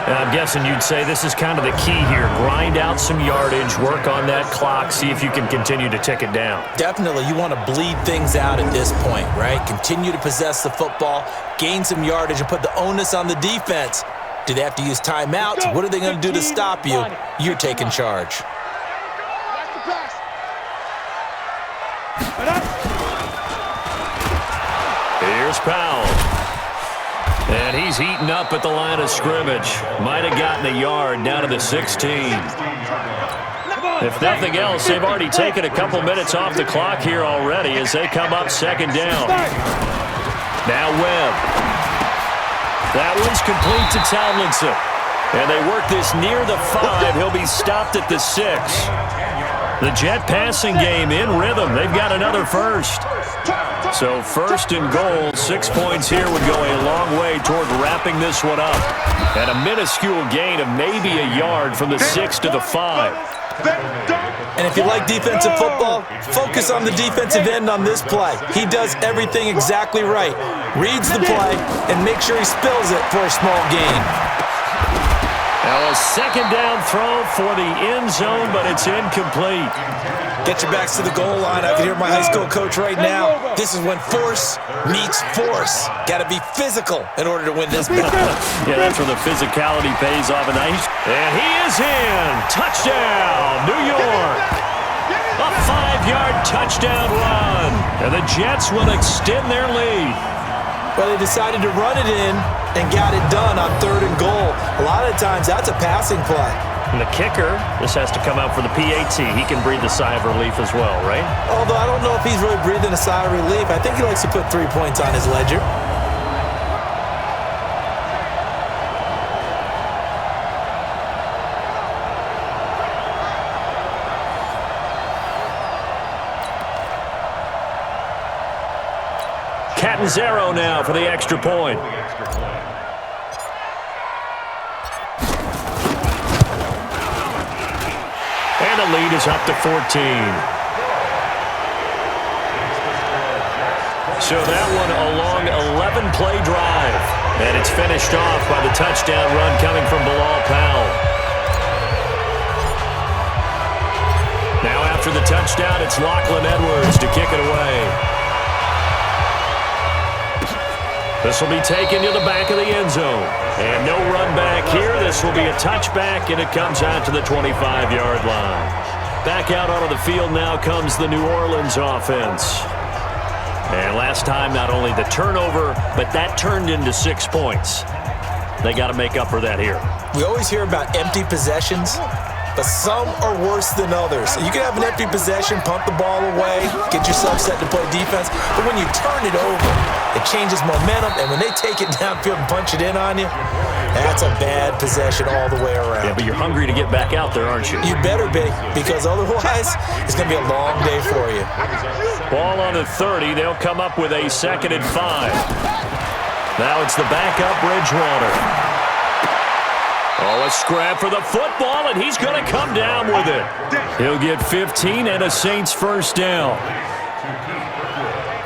And I'm guessing you'd say this is kind of the key here. Grind out some yardage, work on that clock, see if you can continue to tick it down. Definitely, you want to bleed things out at this point, right? Continue to possess the football, gain some yardage, and put the onus on the defense. Do they have to use timeouts? What are they going to do to stop you? You're taking charge. Here's Powell. And he's eaten up at the line of scrimmage. Might have gotten a yard down to the 16. If nothing else, they've already taken a couple minutes off the clock here already as they come up second down. Now Webb. That one's complete to Tomlinson. And they work this near the 5. He'll be stopped at the 6. The Jet passing game in rhythm. They've got another first. So first and goal, 6 points here would go a long way toward wrapping this one up. And a minuscule gain of maybe a yard from the 6 to the 5. And if you like defensive football, focus on the defensive end on this play. He does everything exactly right. Reads the play and makes sure he spills it for a small gain. Now a second down throw for the end zone, but it's incomplete. Get your backs to the goal line. I can hear my high school coach right now. This is when force meets force. Got to be physical in order to win this battle. Yeah, that's where the physicality pays off. And he is in. Touchdown, New York. A 5-yard touchdown run. And the Jets will extend their lead. Well, they decided to run it in and got it done on 3rd and goal. A lot of times, that's a passing play. And the kicker, this has to come out for the PAT. He can breathe a sigh of relief as well, right? Although I don't know if he's really breathing a sigh of relief. I think he likes to put 3 points on his ledger. Catanzaro now for the extra point. And the lead is up to 14. So that one a long 11-play drive. And it's finished off by the touchdown run coming from Bilal Powell. Now after the touchdown, it's Lachlan Edwards to kick it away. This will be taken to the back of the end zone. And no run back here. This will be a touchback, and it comes out to the 25-yard line. Back out onto the field now comes the New Orleans offense. And last time, not only the turnover, but that turned into 6 points. They got to make up for that here. We always hear about empty possessions, but some are worse than others. You can have an empty possession, pump the ball away, get yourself set to play defense, but when you turn it over, it changes momentum, and when they take it downfield and punch it in on you, that's a bad possession all the way around. Yeah, but you're hungry to get back out there, aren't you? You better be, because otherwise, it's going to be a long day for you. Ball on the 30. They'll come up with a 2nd and 5. Now it's the backup Bridgewater. Oh, a scrap for the football, and he's going to come down with it. He'll get 15 and a Saints first down.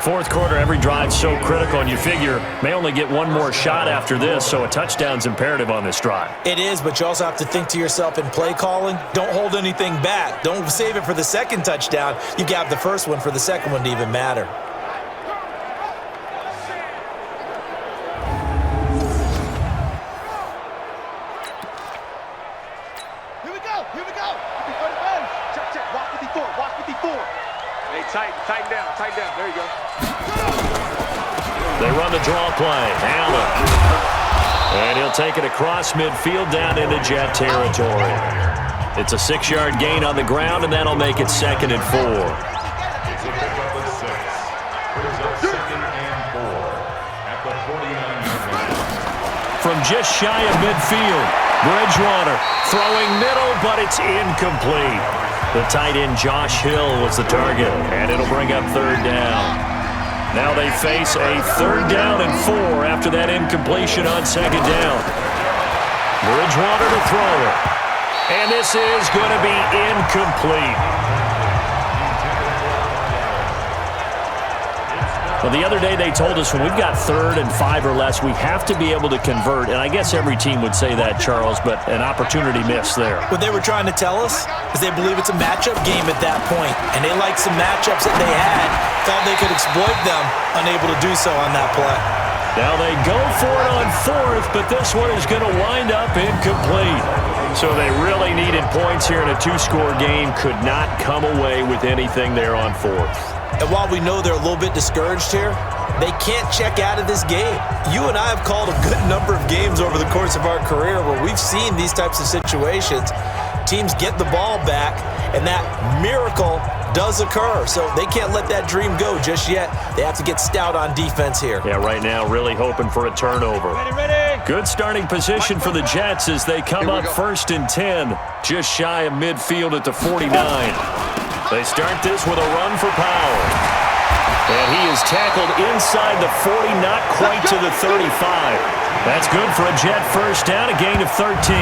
Fourth quarter, every drive so critical, and you figure may only get one more shot after this, so a touchdown's imperative on this drive. It is, but you also have to think to yourself in play calling, don't hold anything back. Don't save it for the second touchdown. You got the first one for the second one to even matter. Tighten down. There you go. They run the draw play. Allen. And he'll take it across midfield down into Jet territory. It's a 6-yard gain on the ground, and that'll make it 2nd and 4. It's a pickup of 6. Brings up 2nd and 4 at the 49-yard line. From just shy of midfield, Bridgewater throwing middle, but it's incomplete. The tight end Josh Hill was the target, and it'll bring up 3rd down. Now they face a 3rd down and 4 after that incompletion on 2nd down. Bridgewater to throw it. And this is going to be incomplete. Well, the other day they told us when we've got 3rd and 5 or less, we have to be able to convert. And I guess every team would say that, Charles, but an opportunity missed there. What they were trying to tell us is they believe it's a matchup game at that point, and they liked some matchups that they had, thought they could exploit them, unable to do so on that play. Now they go for it on 4th, but this one is going to wind up incomplete. So they really needed points here in a 2-score game, could not come away with anything there on 4th. And while we know they're a little bit discouraged here, they can't check out of this game. You and I have called a good number of games over the course of our career where we've seen these types of situations. Teams get the ball back, and that miracle does occur. So they can't let that dream go just yet. They have to get stout on defense here. Yeah, right now really hoping for a turnover. Ready. Good starting position for the Jets as they come up 1st and 10, just shy of midfield at the 49. They start this with a run for Powell. And he is tackled inside the 40, not quite to the 35. That's good for a Jet first down, a gain of 13.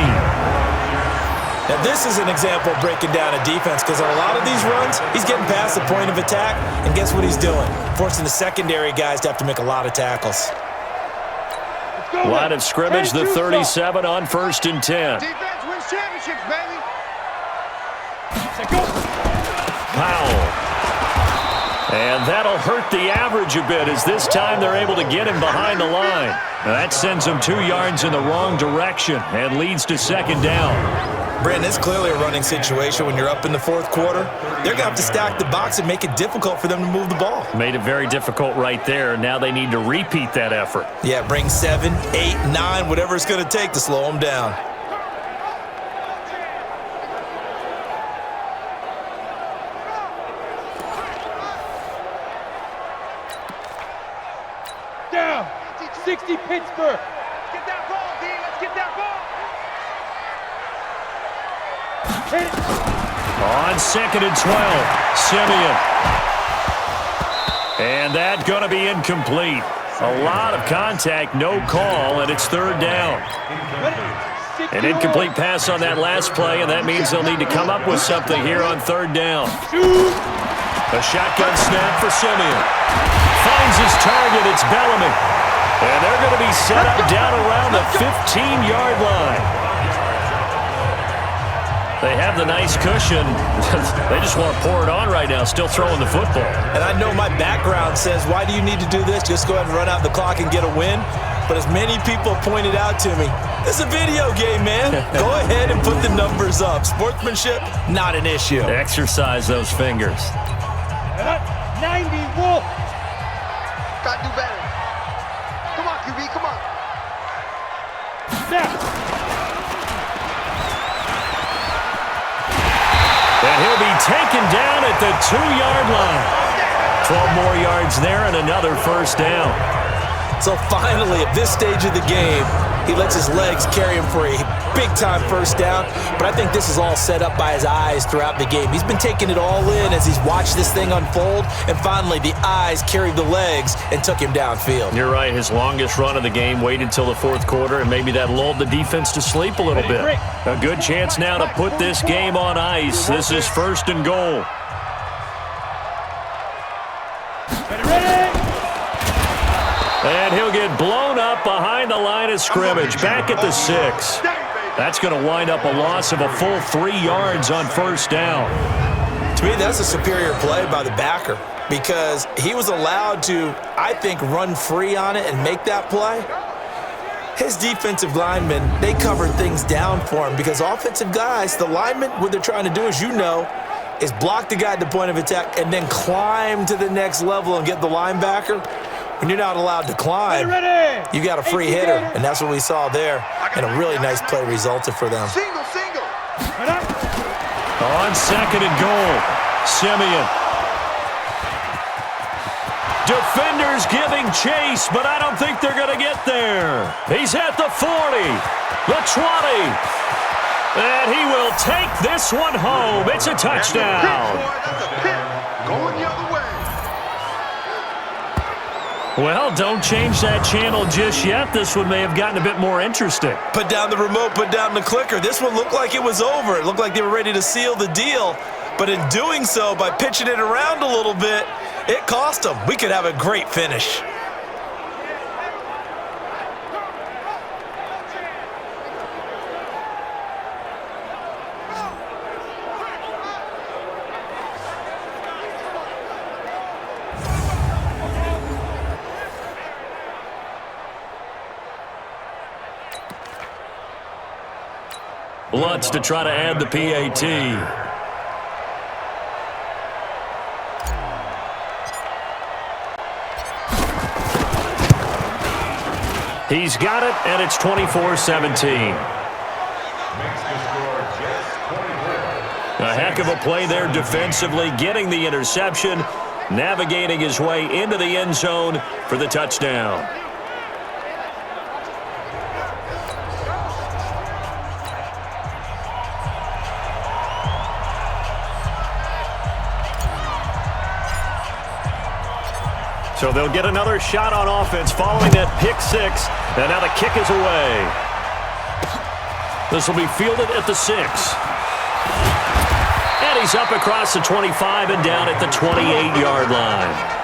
Now this is an example of breaking down a defense, because on a lot of these runs, he's getting past the point of attack, and guess what he's doing? Forcing the secondary guys to have to make a lot of tackles. Line of scrimmage, the 37 on 1st and 10. Defense wins championships, baby. Powell. And that'll hurt the average a bit as this time they're able to get him behind the line. Now that sends him 2 yards in the wrong direction and leads to 2nd down. Brandon, it's clearly a running situation when you're up in the 4th quarter. They're going to have to stack the box and make it difficult for them to move the ball. Made it very difficult right there. Now they need to repeat that effort. Yeah, bring 7, 8, 9, whatever it's going to take to slow them down. Down. 60 Pittsburgh. Get that ball, D. Let's get that ball. On 2nd and 12, Simeon. And that going to be incomplete. A lot of contact, no call, and it's 3rd down. An incomplete pass on that last play, and that means they'll need to come up with something here on 3rd down. A shotgun snap for Simeon. Finds his target, it's Bellamy. And they're going to be set up down around the 15-yard line. They have the nice cushion. They just want to pour it on right now, still throwing the football. And I know my background says, why do you need to do this? Just go ahead and run out the clock and get a win. But as many people pointed out to me, it's a video game, man. Go ahead and put the numbers up. Sportsmanship, not an issue. Exercise those fingers. 90, Wolf. Gotta do better. Come on, QB, come on. And he'll be taken down at the 2-yard line. 12 more yards there and another first down. So finally, at this stage of the game, he lets his legs carry him for a big-time first down. But I think this is all set up by his eyes throughout the game. He's been taking it all in as he's watched this thing unfold. And finally, the eyes carried the legs and took him downfield. You're right. His longest run of the game waited till the fourth quarter, and maybe that lulled the defense to sleep a little bit. A good chance now to put this game on ice. This is first and goal. And he'll get blown up behind the line of scrimmage, back at the 6. That's going to wind up a loss of a full 3 yards on first down. To me, that's a superior play by the backer because he was allowed to, I think, run free on it and make that play. His defensive linemen, they covered things down for him because offensive guys, the linemen, what they're trying to do, as you know, is block the guy at the point of attack and then climb to the next level and get the linebacker. When you're not allowed to climb, you got a free hitter, and that's what we saw there, and a really nice play resulted for them. Single. On second and goal, Simeon. Defenders giving chase, but I don't think they're going to get there. He's at the 40, the 20, and he will take this one home. It's a touchdown. That's a pick. Going the other way. Well, don't change that channel just yet. This one may have gotten a bit more interesting. Put down the remote, put down the clicker. This one looked like it was over. It looked like they were ready to seal the deal. But in doing so, by pitching it around a little bit, it cost them. We could have a great finish. Lutz to try to add the PAT. He's got it, and it's 24-17. A heck of a play there defensively, getting the interception, navigating his way into the end zone for the touchdown. So they'll get another shot on offense following that pick 6. And now the kick is away. This will be fielded at the 6. And he's up across the 25 and down at the 28-yard line.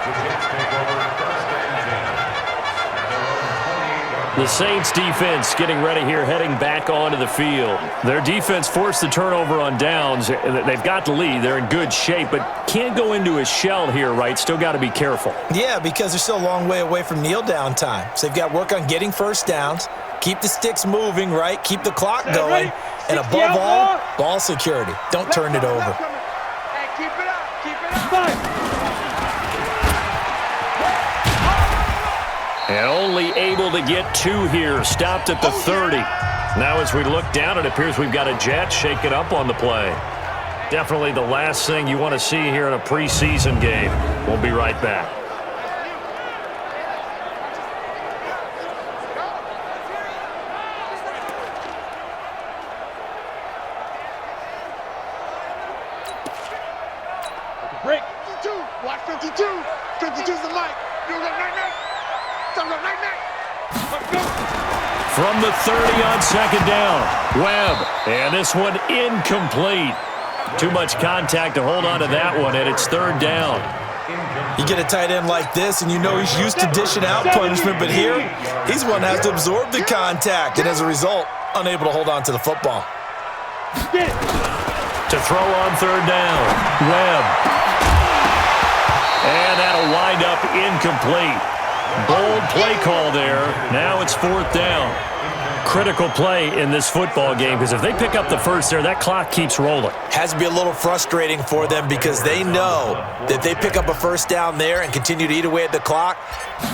The Saints defense getting ready here, heading back onto the field. Their defense forced the turnover on downs. They've got the lead. They're in good shape, but can't go into a shell here, right? Still got to be careful. Yeah, because they're still a long way away from kneel down time. So they've got to work on getting first downs, keep the sticks moving, right? Keep the clock going, and above all, ball security. Don't turn it over. Hey, keep it up. And only able to get 2 here. Stopped at the 30. Now as we look down, it appears we've got a jet shaking up on the play. Definitely the last thing you want to see here in a preseason game. We'll be right back. Break. 52. Watch 52. 52's the mic. You go night-night. From the 30 on second down, Webb, and this one incomplete. Too much contact to hold on to that one, and it's third down. You get a tight end like this, and you know he's used to dishing out punishment, but here, he's one that has to absorb the contact, and as a result, unable to hold on to the football. To throw on third down, Webb. And that'll wind up incomplete. Bold play call there. Now it's 4th down. Critical play in this football game because if they pick up the first there, that clock keeps rolling. Has to be a little frustrating for them because they know that they pick up a first down there and continue to eat away at the clock,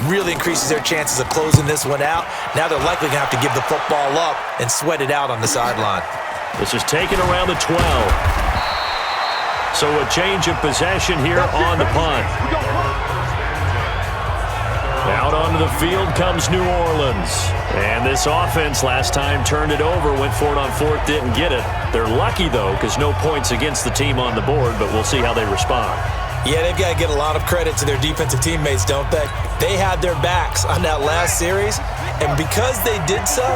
really increases their chances of closing this one out. Now they're likely going to have to give the football up and sweat it out on the sideline. This is taken around the 12. So a change of possession here on the punt. Out onto the field comes New Orleans. And this offense last time turned it over, went for it on 4th, didn't get it. They're lucky, though, because no points against the team on the board, but we'll see how they respond. Yeah, they've got to get a lot of credit to their defensive teammates, don't they? They had their backs on that last series, and because they did so,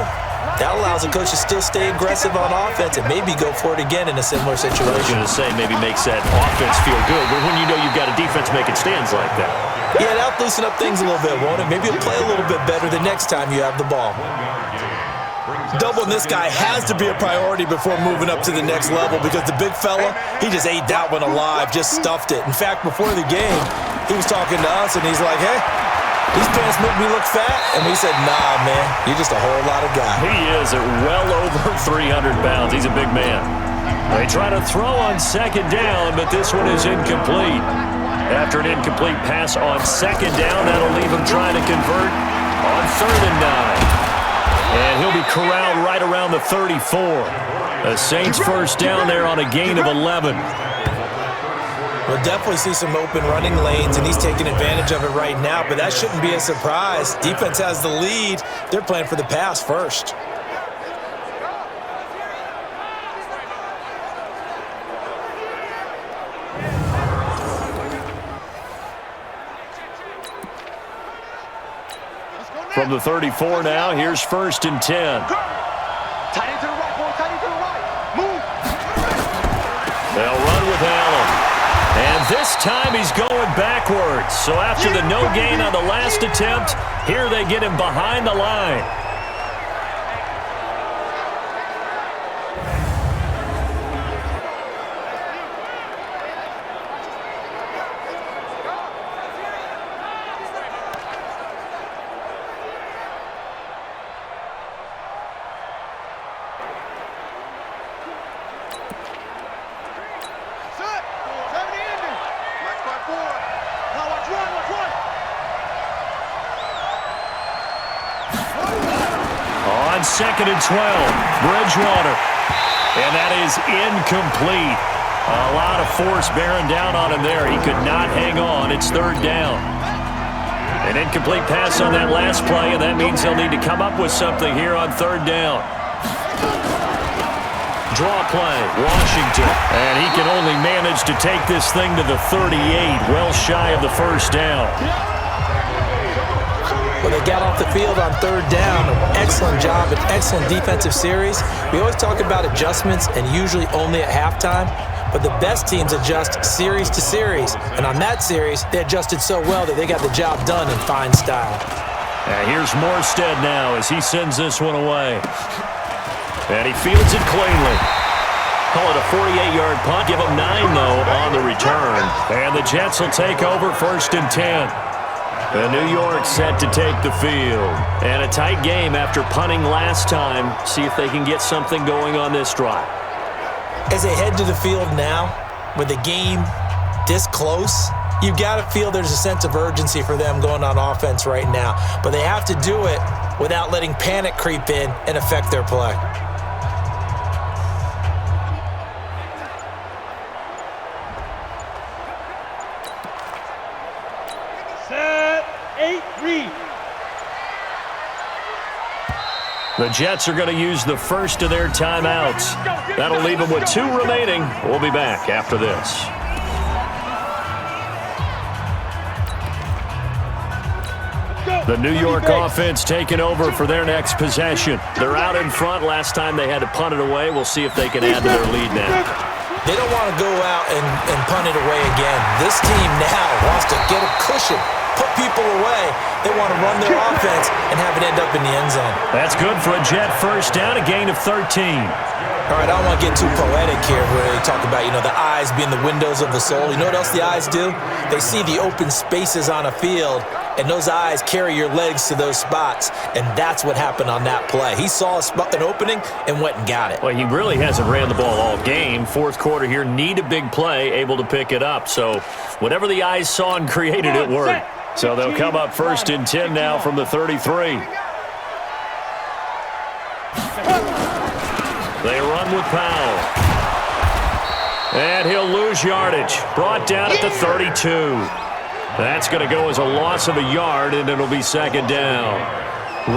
that allows the coach to still stay aggressive on offense and maybe go for it again in a similar situation. I was going to say maybe makes that offense feel good, but when you know you've got a defense making stands like that. Yeah, that'll loosen up things a little bit, won't it? Maybe you'll play a little bit better the next time you have the ball. Doubling this guy has to be a priority before moving up to the next level because the big fella, he just ate that one alive, just stuffed it. In fact, before the game, he was talking to us, and he's like, hey, these pants make me look fat? And we said, nah, man, you're just a whole lot of guy. He is at well over 300 pounds. He's a big man. They try to throw on 2nd down, but this one is incomplete. After an incomplete pass on 2nd down, that'll leave him trying to convert on 3rd and 9. And he'll be corralled right around the 34. The Saints first down there on a gain of 11. We'll definitely see some open running lanes, and he's taking advantage of it right now, but that shouldn't be a surprise. Defense has the lead. They're playing for the pass first. From the 34 now, here's 1st and 10. Tight end to the right, boy. Tight end to the right. Move. They'll run with Allen. And this time he's going backwards. So after the no gain on the last attempt, here they get him behind the line. On 2nd and 12, Bridgewater. And that is incomplete. A lot of force bearing down on him there. He could not hang on. It's 3rd down. An incomplete pass on that last play, and that means they'll need to come up with something here on 3rd down. Draw play, Washington. And he can only manage to take this thing to the 38, well shy of the first down. Well, they got off the field on 3rd down. Excellent job, an excellent defensive series. We always talk about adjustments and usually only at halftime, but the best teams adjust series to series. And on that series, they adjusted so well that they got the job done in fine style. And here's Morstead now as he sends this one away. And he fields it cleanly. Call it a 48-yard punt. Give him 9, though, on the return. And the Jets will take over 1st and 10. The New York set to take the field. And a tight game after punting last time. See if they can get something going on this drive. As they head to the field now, with the game this close, you've got to feel there's a sense of urgency for them going on offense right now. But they have to do it without letting panic creep in and affect their play. The Jets are going to use the first of their timeouts. That'll leave them with 2 remaining. We'll be back after this. The New York offense taking over for their next possession. They're out in front. Last time they had to punt it away. We'll see if they can add to their lead now. They don't want to go out and punt it away again. This team now wants to get a cushion, put people away. They want to run their offense and have it end up in the end zone. That's good for a Jet first down, a gain of 13. All right, I don't want to get too poetic here where they talk about, the eyes being the windows of the soul. You know what else the eyes do? They see the open spaces on a field, and those eyes carry your legs to those spots, and that's what happened on that play. He saw an opening and went and got it. Well, he really hasn't ran the ball all game. Fourth quarter here, need a big play, able to pick it up. So whatever the eyes saw and created, it worked. So they'll come up 1st and 10 now from the 33. They run with Powell. And he'll lose yardage. Brought down at the 32. That's going to go as a loss of a yard, and it'll be 2nd down.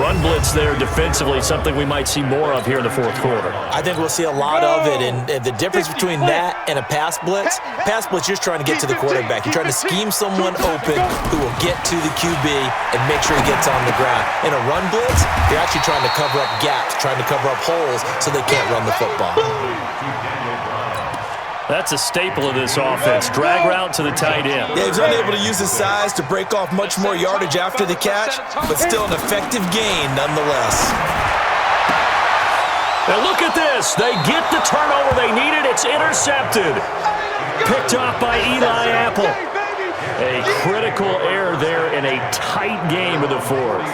Run blitz there defensively, something we might see more of here in the fourth quarter. I think we'll see a lot of it, and the difference between that and a pass blitz, you're just trying to get to the quarterback. You're trying to scheme someone open who will get to the QB and make sure he gets on the ground. In a run blitz, you're actually trying to cover up gaps, trying to cover up holes so they can't run the football. That's a staple of this offense. Drag route to the tight end. Yeah, he's unable to use his size to break off much more yardage after the catch, but still an effective gain nonetheless. Now look at this. They get the turnover they needed. It's intercepted. Picked off by Eli Apple. A critical error there in a tight game of the fourth.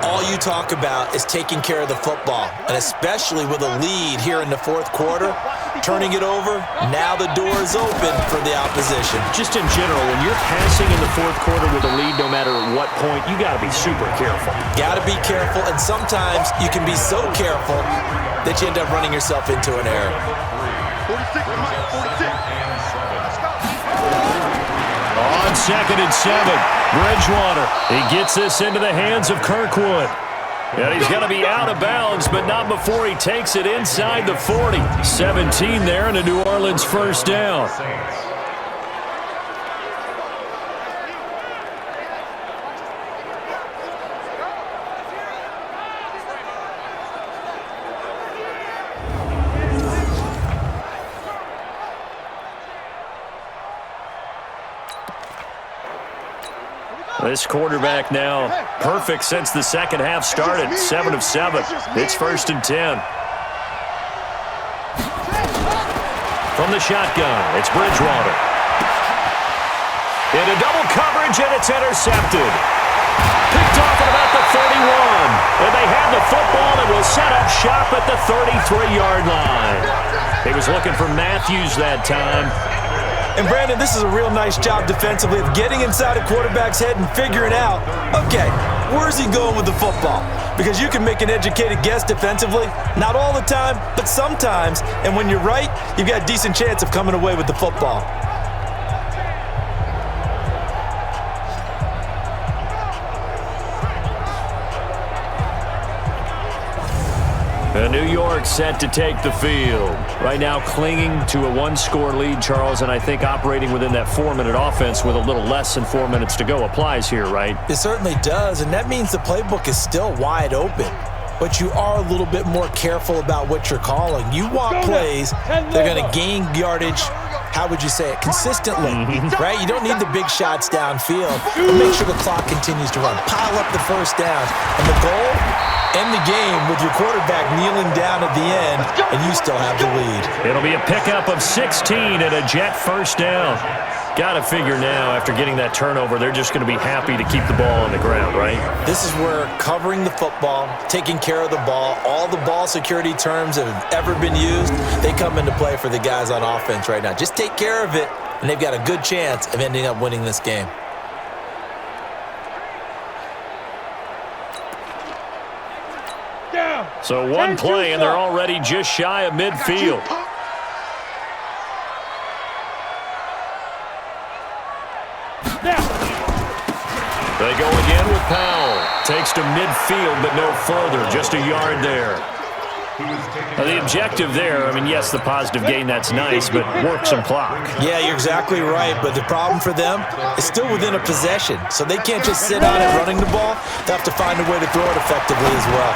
All you talk about is taking care of the football, and especially with a lead here in the fourth quarter, turning it over, now the door is open for the opposition. Just in general, when you're passing in the fourth quarter with a lead, no matter what point, you got to be super careful. Got to be careful, and sometimes you can be so careful that you end up running yourself into an error. 46, 46. On 2nd and 7, Bridgewater. He gets this into the hands of Kirkwood. And he's going to be out of bounds, but not before he takes it inside the 40. 17 there and a New Orleans 1st down. This quarterback now perfect since the second half started. 7 of 7. It's 1st and 10. From the shotgun, it's Bridgewater. Into double coverage, and it's intercepted. Picked off at about the 31. And they have the football and will set up shop at the 33-yard line. He was looking for Matthews that time. And, Brandon, this is a real nice job defensively of getting inside a quarterback's head and figuring out, okay, where's he going with the football? Because you can make an educated guess defensively, not all the time, but sometimes. And when you're right, you've got a decent chance of coming away with the football. And New York set to take the field. Right now clinging to a one-score lead, Charles, and I think operating within that 4-minute offense with a little less than 4 minutes to go applies here, right? It certainly does, and that means the playbook is still wide open. But you are a little bit more careful about what you're calling. You want plays that are going to gain yardage, how would you say it, consistently, right? You don't need the big shots downfield, but make sure the clock continues to run. Pile up the first down, and the goal, end the game with your quarterback kneeling down at the end, and you still have the lead. It'll be a pickup of 16 and a Jet 1st down. Got to figure now, after getting that turnover, they're just going to be happy to keep the ball on the ground, right? This is where covering the football, taking care of the ball, all the ball security terms that have ever been used, they come into play for the guys on offense right now. Just take care of it, and they've got a good chance of ending up winning this game. So one play, and they're already just shy of midfield. They go again with Powell. Takes to midfield, but no further. Just a yard there. Now, the objective there, I mean, yes, the positive gain, that's nice, but work some clock. Yeah, you're exactly right, but the problem for them is still within a possession, so they can't just sit on it running the ball. They have to find a way to throw it effectively as well.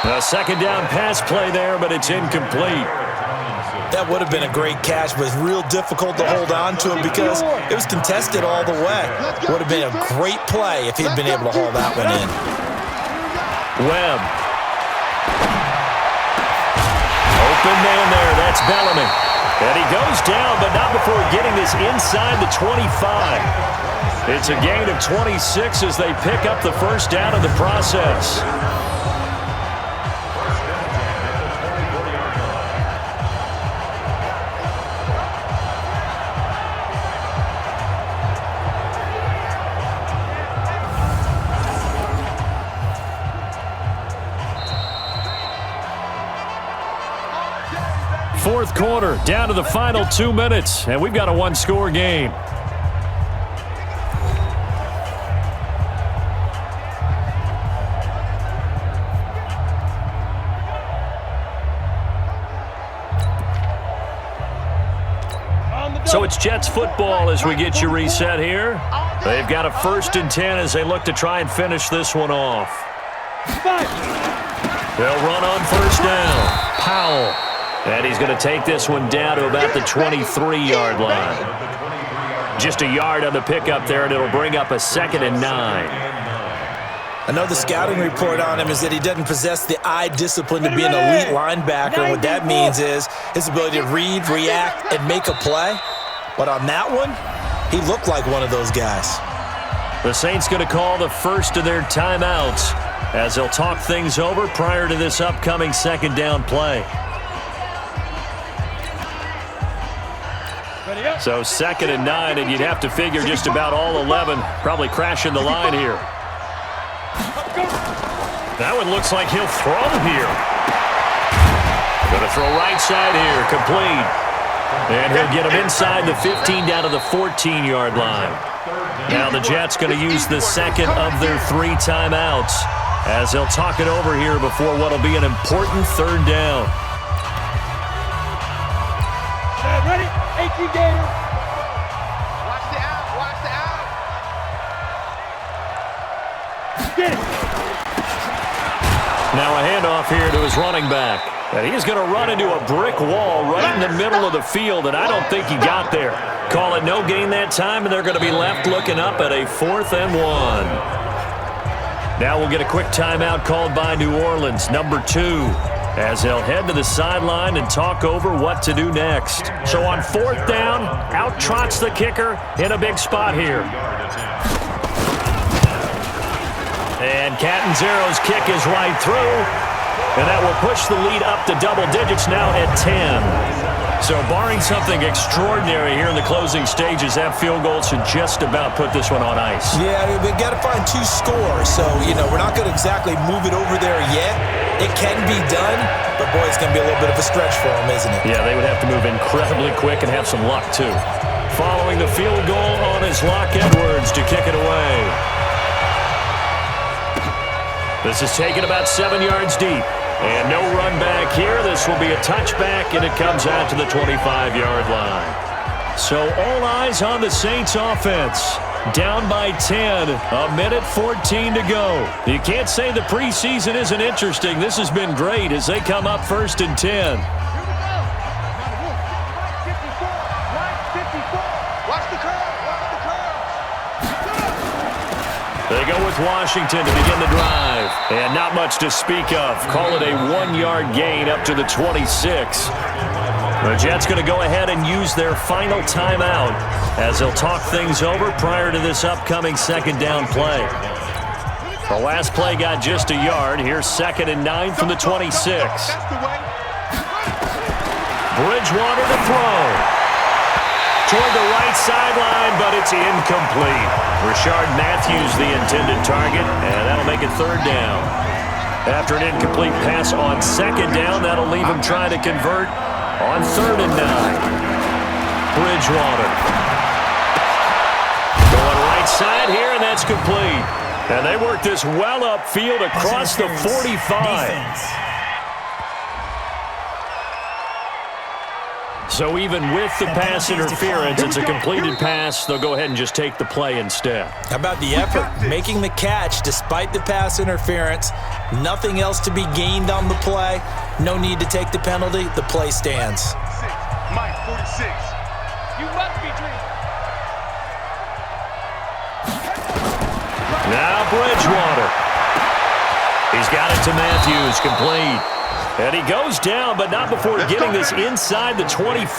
A second down pass play there, but it's incomplete. That would have been a great catch, but it's real difficult to hold on to it because it was contested all the way. Would have been a great play if he'd been able to hold that one in. Webb. open man there. That's Bellamy. And he goes down, but not before getting this inside the 25. It's a gain of 26 as they pick up the first down in the process. Fourth quarter, down to the final 2 minutes, and we've got a one-score game. So it's Jets football as we get you reset here. They've got a 1st and 10 as they look to try and finish this one off. They'll run on 1st down. Powell. And he's going to take this one down to about the 23-yard line. Just a yard on the pickup there, and it'll bring up a 2nd and 9. I know the scouting report on him is that he doesn't possess the eye discipline to be an elite linebacker. What that means is his ability to read, react, and make a play. But on that one, he looked like one of those guys. The Saints going to call the first of their timeouts as they'll talk things over prior to this upcoming 2nd down play. So 2nd and 9, and you'd have to figure just about all 11 probably crashing the line here. That one looks like he'll throw here. Going to throw right side here, complete. And he'll get him inside the 15 down to the 14-yard line. Now the Jets going to use the 2nd of their 3 timeouts as they'll talk it over here before what will be an important 3rd down. Ready? 18 Gator. Watch the out. Watch the out. Get it. Now a handoff here to his running back. And he's going to run into a brick wall right in the middle of the field, and I don't think he got there. Call it no gain that time, and they're going to be left looking up at a 4th and 1. Now we'll get a quick timeout called by New Orleans, number 2. As they'll head to the sideline and talk over what to do next. So on 4th down, out trots the kicker in a big spot here. And Catanzero's kick is right through. And that will push the lead up to double digits now at 10. So barring something extraordinary here in the closing stages, that field goal should just about put this one on ice. Yeah, we've got to find 2 scores. So, we're not going to exactly move it over there yet. It can be done, but, boy, it's going to be a little bit of a stretch for them, isn't it? Yeah, they would have to move incredibly quick and have some luck, too. Following the field goal on is Locke Edwards to kick it away. This is taken about 7 yards deep. And no run back here. This will be a touchback, and it comes out to the 25-yard line. So all eyes on the Saints offense. Down by 10, a minute 14 to go. You can't say the preseason isn't interesting. This has been great as they come up 1st and 10. They go with Washington to begin the drive. And not much to speak of. Call it a 1-yard gain up to the 26. The Jets going to go ahead and use their final timeout as they'll talk things over prior to this upcoming 2nd down play. The last play got just a yard. Here's 2nd and 9 from the 26. Bridgewater to throw. Toward the right sideline, but it's incomplete. Rashard Matthews the intended target, and that'll make it 3rd down. After an incomplete pass on 2nd down, that'll leave him trying to convert on 3rd and 9. Bridgewater. Going right side here, and that's complete. And they work this well upfield across the 45. So even with the pass interference, it's a completed pass. They'll go ahead and just take the play instead. How about the effort? Making the catch despite the pass interference. Nothing else to be gained on the play. No need to take the penalty. The play stands. Mike, 46. You must be dreaming. Now Bridgewater. He's got it to Matthews, complete. And he goes down, but not before getting this inside the 25.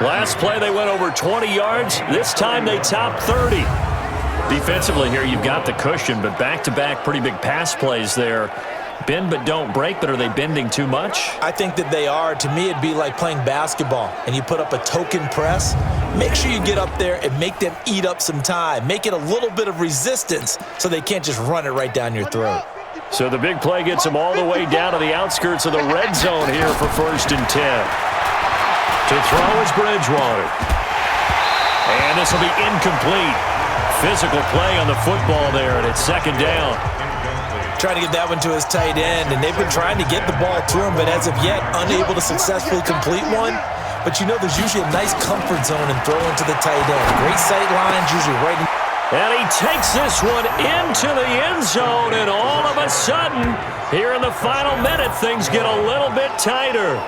Last play, they went over 20 yards. This time, they topped 30. Defensively here, you've got the cushion, but back-to-back pretty big pass plays there. Bend but don't break, but are they bending too much? I think that they are. To me, it'd be like playing basketball, and you put up a token press. Make sure you get up there and make them eat up some time. Make it a little bit of resistance so they can't just run it right down your throat. So the big play gets them all the way down to the outskirts of the red zone here for 1st and 10. To throw is Bridgewater. And this will be incomplete. Physical play on the football there, and it's 2nd down. Trying to get that one to his tight end, and they've been trying to get the ball to him, but as of yet, unable to successfully complete one. But you know there's usually a nice comfort zone in throwing to the tight end. Great sight lines, usually right in. And he takes this one into the end zone, and all of a sudden, here in the final minute, things get a little bit tighter.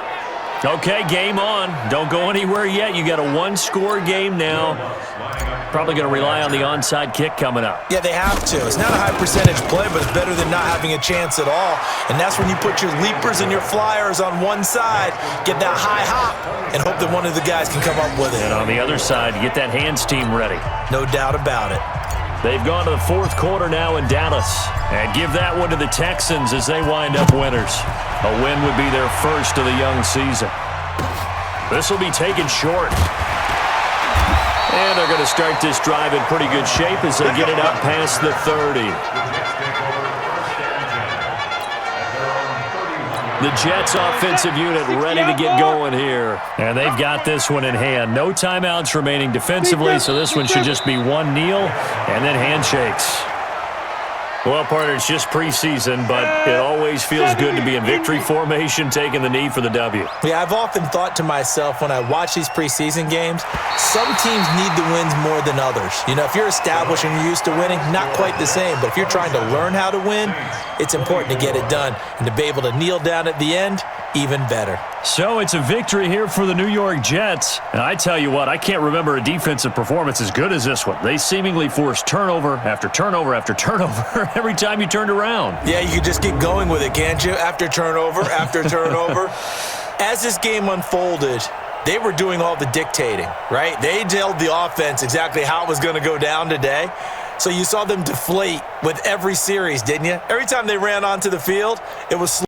Okay, game on. Don't go anywhere yet. You got a one-score game now. Probably going to rely on the onside kick coming up. Yeah, they have to. It's not a high percentage play, but it's better than not having a chance at all. And that's when you put your leapers and your flyers on one side, get that high hop, and hope that one of the guys can come up with it. And on the other side, you get that hands team ready. No doubt about it. They've gone to the 4th quarter now in Dallas. And give that one to the Texans as they wind up winners. A win would be their first of the young season. This will be taken short. And they're going to start this drive in pretty good shape as they get it out past the 30. The Jets offensive unit ready to get going here. And they've got this one in hand. No timeouts remaining defensively, so this one should just be one kneel and then handshakes. Well, partner, it's just preseason, but it always feels good to be in victory formation, taking the knee for the W. Yeah, I've often thought to myself when I watch these preseason games, some teams need the wins more than others. You know, if you're established and you're used to winning, not quite the same. But if you're trying to learn how to win, it's important to get it done. And to be able to kneel down at the end, even better. So it's a victory here for the New York Jets. And I tell you what, I can't remember a defensive performance as good as this one. They seemingly forced turnover after turnover after turnover every time you turned around. Yeah, you can just keep going with it, can't you? After turnover, after turnover. As this game unfolded, they were doing all the dictating, right? They told the offense exactly how it was going to go down today. So you saw them deflate with every series, didn't you? Every time they ran onto the field, it was slow.